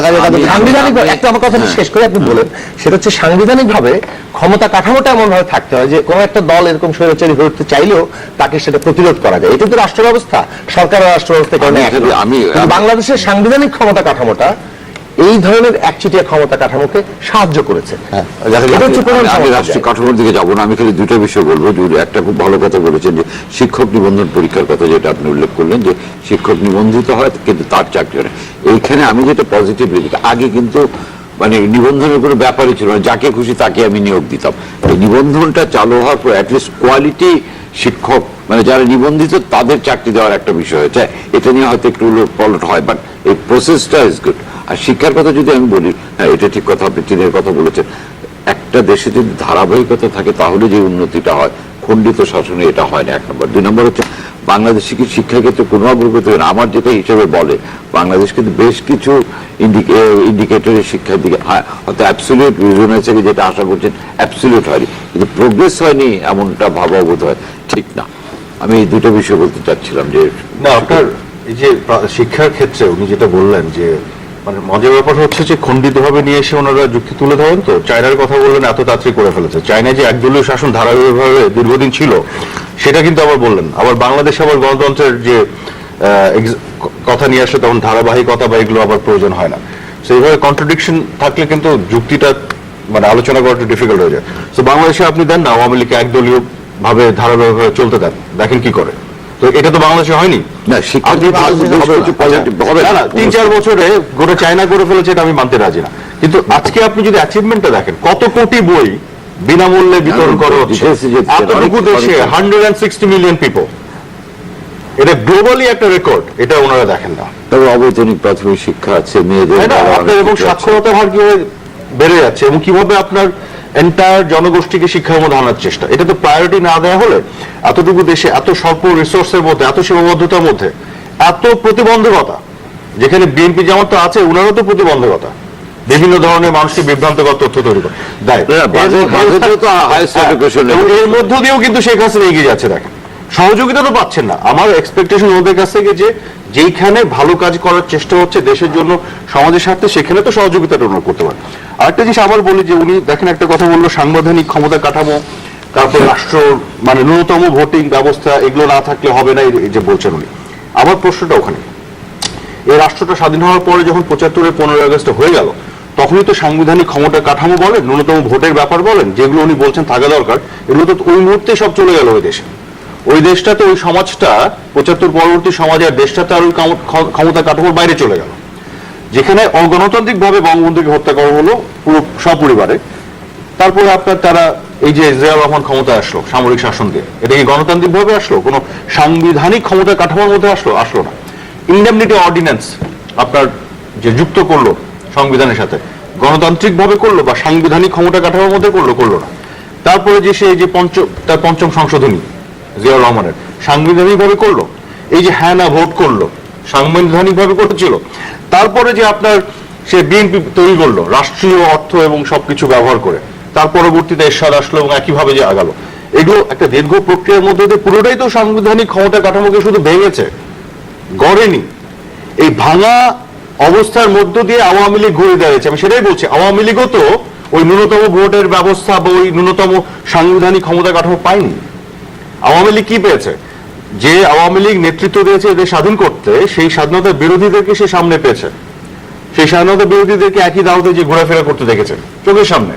একটা আমার কথা শেষ করে আপনি বলেন, সেটা হচ্ছে সাংবিধানিকভাবে ক্ষমতা কাঠামোটা এমন ভাবে থাকতে হয় যে কোনো একটা দল এরকম স্বৈরাচারী হয়ে উঠতে চাইলেও তাকে সেটা প্রতিরোধ করা যায়। এটা তো রাষ্ট্র ব্যবস্থা, সরকার রাষ্ট্র ব্যবস্থার কারণে। বাংলাদেশের সাংবিধানিক ক্ষমতা কাঠামোটা এই ধরনের একচেটিয়া ক্ষমতা কাঠামোকে সাহায্য করেছে।
আমি রাষ্ট্রীয় কাঠামোর দিকে যাবো না, আমি খালি দুটো বিষয় বলবো। একটা খুব ভালো কথা বলেছেন যে শিক্ষক নিবন্ধন পরীক্ষার কথা, যেটা আপনি উল্লেখ করলেন যে শিক্ষক নিবন্ধিত হয় কিন্তু তার চাকরি হয়। এইখানে আমি যেটা পজিটিভ দেখি, আগে কিন্তু মানে নিবন্ধনের কোনো ব্যাপারই ছিল না, যাকে খুশি তাকে আমি নিয়োগ দিতাম। এই নিবন্ধনটা চালু হওয়ার পর অ্যাটলিস্ট কোয়ালিটি শিক্ষক, মানে যারা নিবন্ধিত তাদের চাকরি দেওয়ার একটা বিষয় হয়েছে। এটা নিয়ে হয়তো একটু উলট হয়, বাট এই প্রসেসটা ইজ গুড। আর শিক্ষার কথা যদি আমি বলি, হ্যাঁ এটা ঠিক কথা, আপনি চীনের কথা বলেছেন। একটা দেশে যদি ধারাবাহিকতা থাকে তাহলে যে উন্নতিটা হয়, খণ্ডিত শাসনে এটা হয় না, 1 নম্বর। 2 নম্বর হচ্ছে বাংলাদেশে কি শিক্ষাক্ষেত্রে কোনো অগ্রগতি হয় না। আমার যেটা হিসেবে বলে বাংলাদেশ কিন্তু বেশ কিছু ইন্ডিকেটরের শিক্ষার দিকে, হ্যাঁ হয়তো অ্যাবসলিউট রিজন হয়েছে যেটা আশা করছেন অ্যাবসলিউট হয়নি, কিন্তু প্রোগ্রেস হয়নি এমনটা ভাবা বোধ হয় ঠিক না। আমি এই দুটো বিষয় বলতে চাচ্ছিলাম যে
না, আপনার এই যে শিক্ষার ক্ষেত্রে উনি যেটা বললেন যে মানে মজার ব্যাপার হচ্ছে যে খণ্ডিতভাবে নিয়ে এসে ওনারা যুক্তি তুলে ধরেন। তো চায়নার কথা বললেন এত তাড়াতাড়ি করে ফেলেছে। চায়নায় যে একদলীয় শাসন ধারাবাহিকভাবে দীর্ঘদিন ছিল সেটা কিন্তু আবার বললেন। আবার বাংলাদেশে আবার গণতন্ত্রের যে কথা নিয়ে আসে তখন ধারাবাহিকতা বা এগুলো আবার প্রয়োজন হয় না। তো এইভাবে কন্ট্রাডিকশন থাকলে কিন্তু যুক্তিটা মানে আলোচনা করাটা ডিফিকাল্ট হয়ে যায়। তো বাংলাদেশে আপনি দেন না আওয়ামী লীগকে একদলীয় ভাবে ধারাবাহিকভাবে চলতে দেন, দেখেন কি করে। তো এটা তো বাংলাদেশে হয়নি
না, শিক্ষা
3-4 বছরে গোটা চায়না করে ফেলেছে, এটা আমি মানতে রাজি না। কিন্তু আজকে আপনি যদি অ্যাচিভমেন্টটা দেখেন, কত কোটি বই বিনামূল্যে বিতরণ করা হচ্ছে এতটুকু দেশে, 160 মিলিয়ন পিপল, এটা গ্লোবালি একটা রেকর্ড, এটা ওনারা দেখেন না।
তবে অবৈতনিক প্রাথমিক শিক্ষা আছে মেয়েদের,
আপনার এবং সাক্ষরতার হার কিভাবে বেড়ে যাচ্ছে এবং কিভাবে আপনার এন্টায়ার জনগোষ্ঠীকে শিক্ষার মধ্যে আনার চেষ্টা, এটা তো প্রায়োরিটি না দেওয়া হলে এতটুকু দেশে এত স্বল্প রিসোর্সের মধ্যে, এত সীমাবদ্ধতার মধ্যে এত প্রতিবন্ধকতা, যেখানে বিএনপি যেমন তো আছে ওনারও তো প্রতিবন্ধকতা, বিভিন্ন ধরনের মানুষকে বিভ্রান্তকর তথ্য তৈরি করে দেয়। এর মধ্য দিয়েও কিন্তু শেখ হাসিনা এগিয়ে যাচ্ছে। দেখেন সহযোগিতা তো পাচ্ছেন না। আমার এক্সপেকটেশন ওদের কাছ থেকে যে যেইখানে ভালো কাজ করার চেষ্টা হচ্ছে দেশের জন্য, সমাজের স্বার্থে, সেখানে তো সহযোগিতাটা ওনারা করতে পারেন। আরেকটা জিনিস আবার বলি যে উনি দেখেন একটা কথা বললো, সাংবিধানিক ক্ষমতা কাঠামো, তারপর রাষ্ট্র মানে ন্যূনতম ভোটিং ব্যবস্থা, এগুলো না থাকলে হবে না, এই যে বলছেন উনি। আমার প্রশ্নটা ওখানে, এই রাষ্ট্রটা স্বাধীন হওয়ার পরে যখন 75-এর 15 আগস্ট হয়ে গেল, তখনই তো সাংবিধানিক ক্ষমতা কাঠামো বলেন, ন্যূনতম ভোটের ব্যাপার বলেন, যেগুলো উনি বলছেন থাকা দরকার, এগুলো তো ওই মুহূর্তে সব চলে গেল ওই দেশে। ওই দেশটাতে, ওই সমাজটা, 75 পরবর্তী সমাজে আর দেশটাতে আর ওই ক্ষমতা কাঠামোর বাইরে চলে গেল, যেখানে অগণতান্ত্রিক ভাবে বঙ্গবন্ধুকে হত্যা করা হলো পুরো সপরিবারে। তারপরে আপনার তারা এই যে জিয়াউর রহমান ক্ষমতা আসলো সামরিক শাসন দিয়ে, এটা কি গণতান্ত্রিক ভাবে আসলো? কোন সাংবিধানিক ক্ষমতা কাঠামোর মধ্যে আসলো না। ইন্ডেমনিটি অর্ডিন্যান্স আপনার যে যুক্ত করলো সংবিধানের সাথে, গণতান্ত্রিক ভাবে করলো বা সাংবিধানিক ক্ষমতা কাঠামোর মধ্যে করলো না। তারপরে যে সে যে তার পঞ্চম সংশোধনী জিয়াউর রহমানের সাংবিধানিক ভাবে করলো। এই যে হ্যাঁ না ভোট করলো, সাংবিধানিক ভাবে করেছিল। তারপরে যে আপনার সে বিএনপি তৈরি করলো রাষ্ট্রীয় অর্থ এবং সবকিছু ব্যবহার করে, তার পরবর্তীতে এরশাদ আসলো এবং একইভাবে যে আগালো। এগুলো একটা দীর্ঘ প্রক্রিয়ার মধ্যে দিয়ে পুরোটাই তো সাংবিধানিক ক্ষমতা কাঠামোকে শুধু ভেঙেছে, গড়েনি। এই ভাঙা অবস্থার মধ্য দিয়ে আওয়ামী লীগ ঘুরে দাঁড়িয়েছে। আমি সেটাই বলছি, আওয়ামী লীগও তো ওই ন্যূনতম ভোটের ব্যবস্থা বা ওই ন্যূনতম সাংবিধানিক ক্ষমতা কাঠামো পায়নি। আওয়ামী লীগ কি পেয়েছে? যে আওয়ামী লীগ নেতৃত্ব দিয়েছে এদের স্বাধীন করতে, সেই স্বাধীনতার বিরোধীদেরকে সে সামনে পেয়েছে। সেই স্বাধীনতা বিরোধীদেরকে একই দাওতে যে ঘোরাফেরা করতে দেখেছেন চোখের সামনে।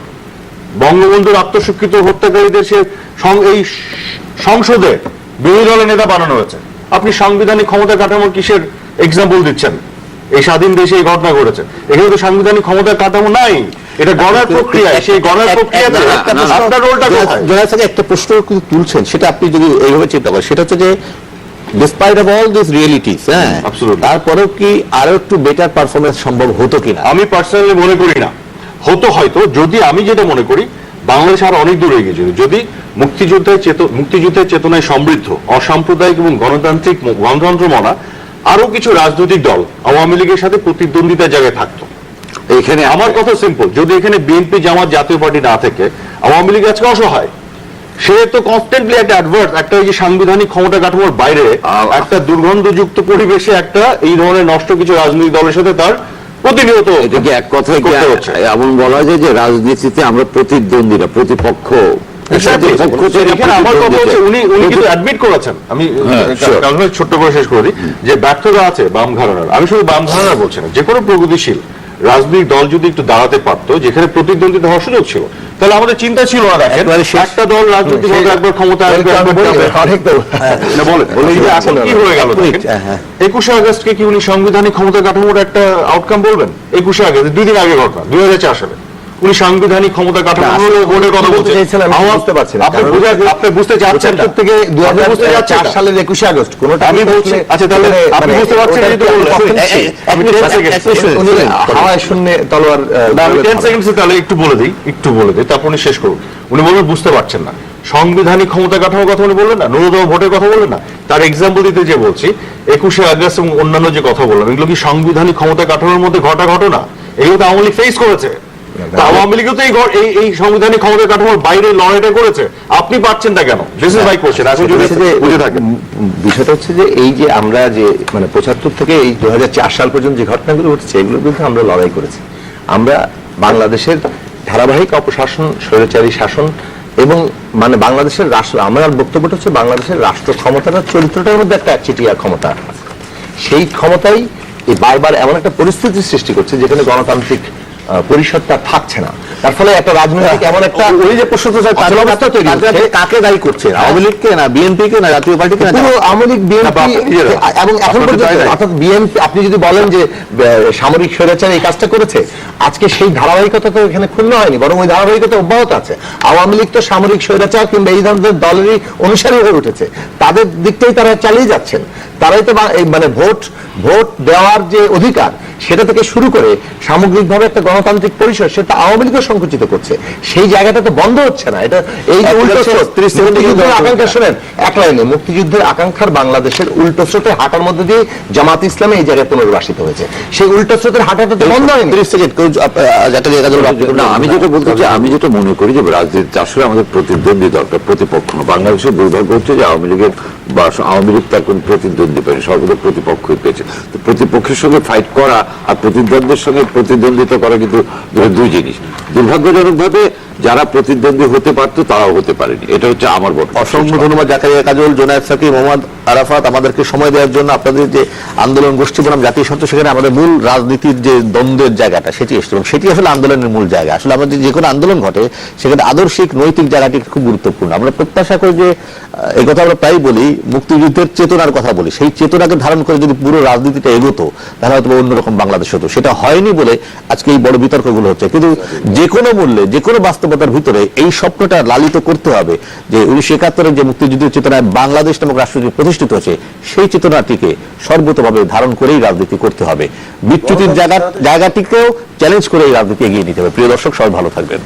বঙ্গবন্ধুর আত্মস্বীকৃত হত্যাকারীদের সে এই সংসদে বিরোধী দলের নেতা বানানো হয়েছে। আপনি সাংবিধানিক ক্ষমতা কাঠামোর কিসের এক্সাম্পল দিচ্ছেন? এই স্বাধীন দেশে এই ঘটনা ঘটেছে, এখানে তো সাংবিধানিক ক্ষমতা কাঠামো নাই। এটা গণার প্রক্রিয়া, সেই গণার প্রক্রিয়াতে আপনার রোলটা কোথায়?
জনাব স্যার একটা প্রশ্ন কিন্তু তুলছেন, সেটা আপনি যদি এইভাবে চিন্তা করেন, সেটা হচ্ছে যে despite of all this realities, হ্যাঁ, তারপরেও কি আরো একটু বেটার পারফরমেন্স সম্ভব হতো কিনা?
আমি পার্সোনালি মনে করি না হতো। হয়তো যদি আমি যেটা মনে করি, বাংলাদেশ আরো অনেক দূরে এগিয়ে যেত যদি মুক্তিযুদ্ধের চেতনায় সমৃদ্ধ অসাম্প্রদায়িক এবং গণতান্ত্রিক গণতন্ত্র মনা আরো কিছু রাজনৈতিক দল আওয়ামী লীগের সাথে প্রতিদ্বন্দ্বিতার জায়গায় থাকতো। এখানে আমার কথা সিম্পল, যদি এখানে বিএনপি জামাত জাতীয় পার্টি না থেকে আওয়ামী লীগ আজকে অসহায়। সে তো কনস্ট্যান্টলি একটা অ্যাডভার্স, একটা ওই যে সাংবিধানিক ক্ষমতা কাঠামোর বাইরে একটা দুর্গন্ধযুক্ত পরিবেশে একটা এই ধরনের নষ্ট কিছু রাজনৈতিক দলের সাথে তার প্রতিনিয়ত
এক কথায় এমন বলা যায় যে রাজনীতিতে আমরা প্রতিদ্বন্দ্বীরা, প্রতিপক্ষ।
আমার কথা হচ্ছে উনি কিন্তু অ্যাডমিট করেছেন, আমি ছোট্ট করে শেষ করে দিই, যে ব্যর্থতা আছে বাম ধারণার। আমি শুধু বাম ধারণা বলছি না, যে কোনো প্রগতিশীল রাজনৈতিক দল যদি একটু দাঁড়াতে পারতো যেখানে প্রতিদ্বন্দ্বিতা হওয়ার সুযোগ ছিল, তাহলে আমাদের চিন্তা ছিল না। দেখেন একটা দল রাজনৈতিক একবার ক্ষমতা আসবে, কি হয়ে গেল? 21শে আগস্টকে কি উনি সাংবিধানিক ক্ষমতা কাঠামোর একটা আউটকাম বলবেন? 21শে আগস্ট 2 দিন আগে ঘটনা, 2004 সালে উনি সাংবিধানিক ক্ষমতা কাঠামো বোর্ডের কথা বলছেন।
বুঝতে পারছি না।
আপনি বুঝতে চাচ্ছেন না।
থেকে
বুঝতে চাচ্ছেন
2004 সালের 21 আগস্ট কোনটা
আমি বলছি, আচ্ছা তাহলে আপনি বুঝতে পারছেন না তো বললেন। আমি 10 সেকেন্ড
হাওয়ায় শূন্য তলোয়ার
আমি 10 সেকেন্ড তাহলে একটু বলে দিই তারপর উনি শেষ করুন। উনি বলবেন বুঝতে পারছেন না, সাংবিধানিক ক্ষমতা কাঠামোর কথা উনি বললেন না, ন্যূনতম ভোটের কথা বললেন না। তার এক্সাম্পল দিতে যে বলছি 21শে আগস্ট এবং অন্যান্য যে কথা বললাম, এগুলো কি সাংবিধানিক ক্ষমতা কাঠামোর মধ্যে ঘটা ঘটনা? এগুলো তো আওয়ামী লীগ ফেস করেছে। আওয়ামী লীগও তো এই সাংবিধানিক ক্ষমতা কাঠামোর বাইরে লড়াইটা করেছে। আপনি পাচ্ছেন না কেন? This is my question. আসলে যদি বুঝে থাকেন,
বিষয়টা হচ্ছে যে এই যে আমরা যে মানে 75 থেকে এই 2004 সাল পর্যন্ত যে ঘটনাগুলো ঘটেছে এগুলোর বিরুদ্ধে আমরা লড়াই করেছি। আমরা বাংলাদেশের ধারাবাহিক অপশাসন, স্বৈরাচারী শাসন এবং মানে বাংলাদেশের রাষ্ট্র, আমার বক্তব্যটা হচ্ছে বাংলাদেশের রাষ্ট্র ক্ষমতাটার চরিত্রটার মধ্যে একটা একচেটিয়া ক্ষমতা আছে। সেই ক্ষমতাই এই বারবার এমন একটা পরিস্থিতি সৃষ্টি করছে যেখানে গণতান্ত্রিক পরিষদটা থাকছে না। তার ফলে একটা রাজনৈতিক এমন একটা
ওই যে প্রশ্ন
অবস্থা তৈরি হচ্ছে।
কাকে দায়ী করছে? আওয়ামী লীগকে না বিএনপি কে না জাতীয় পার্টিকে না?
আওয়ামী লীগ, বিএনপি এবং এখন পর্যন্ত অর্থাৎ বিএনপি, আপনি যদি বলেন যে সামরিক স্বৈরাচার এই কাজটা করেছে, আজকে সেই ধারাবাহিকতা তো এখানে ক্ষুণ্ণ হয়নি, বরং ওই ধারাবাহিকতা অব্যাহত আছে। আওয়ামী লীগ তো সামরিক স্বৈরাচার কিংবা এই ধরনের দলেরই অনুসারী হয়ে উঠেছে, তাদের দিকটাই তারা চালিয়ে যাচ্ছেন। তারাই তো মানে ভোট দেওয়ার যে অধিকার সেটা থেকে শুরু করে সামগ্রিকভাবে একটা গণতান্ত্রিক পরিসর সেটা আওয়ামী লীগও সংকুচিত করছে। সেই জায়গাটা তো বন্ধ হচ্ছে না। এটা এই যে উল্টো স্রোত, মুক্তিযুদ্ধের আকাঙ্ক্ষা, শোনেন এক লাইনে, মুক্তিযুদ্ধের আকাঙ্ক্ষার বাংলাদেশের উল্টো স্রোতে হাঁটার মধ্যে দিয়ে জামাত ইসলামে এই জায়গায় পুনর্বাসিত হয়েছে। সেই উল্টো স্রোতের হাঁটাটা তো বন্ধ হয়নি।
30 সেকেন্ড
না, আমি যেটা বলতে চাই, আমি যেটা মনে করি যে রাজনীতিতে আসলে আমাদের প্রতিদ্বন্দ্বী দরকার, প্রতিপক্ষ না। বাংলাদেশের দুর্ভাগ্য হচ্ছে যে আওয়ামী লীগের বা আওয়ামী লীগ তার কোন প্রতিদ্বন্দ্বী পায়নি, সর্বদা প্রতিপক্ষই পেয়েছে। তো প্রতিপক্ষের সঙ্গে ফাইট করা আর প্রতিদ্বন্দ্বের সঙ্গে প্রতিদ্বন্দ্বিতা করা কিন্তু দুই জিনিস। দুর্ভাগ্যজনক ভাবে যারা প্রতিদ্বন্দ্বী হতে পারতো তারাও হতে পারেনি, এটা হচ্ছে আমার বড়।
অসংখ্য ধন্যবাদ জাকারিয়া কাজল, জোনায়েদ সাকি, মোহাম্মদ আরাফাত, আমাদেরকে সময় দেওয়ার জন্য। আপনাদের যে আন্দোলন গোষ্ঠী বনাম জাতীয় স্বার্থ, সেখানে আমাদের মূল রাজনীতির যে দ্বন্দ্বের জায়গাটা সেটি এসছে এবং সেটি আসলে আন্দোলনের মূল জায়গা। আসলে আমাদের যে কোনো আন্দোলন ঘটে সেখানে আদর্শিক নৈতিক জায়গাটি খুব গুরুত্বপূর্ণ। আমরা প্রত্যাশা করি যে এই কথা আমরা প্রায় বলি, মুক্তিযুদ্ধের চেতনার কথা বলি, সেই চেতনাকে ধারণ করে যদি পুরো রাজনীতিটা এগোতো তাহলে হয়তো অন্যরকম বাংলাদেশ হতো। সেটা হয়নি বলে আজকে এই বড় বিতর্কগুলো হচ্ছে। কিন্তু যে কোনো মূল্যে, যে কোনো বাস্তবতার ভিতরে এই স্বপ্নটা লালিত করতে হবে যে 1971 যে মুক্তিযুদ্ধের চেতনায় বাংলাদেশ নামক রাষ্ট্রটি প্রতিষ্ঠিত হয়েছে, সেই চেতনাটিকে সর্বতভাবে ধারণ করেই রাজনীতি করতে হবে। বিচ্যুতির জায়গাটিকেও চ্যালেঞ্জ করে এই রাজনীতি এগিয়ে নিতে হবে। প্রিয় দর্শক, সবাই ভালো থাকবেন।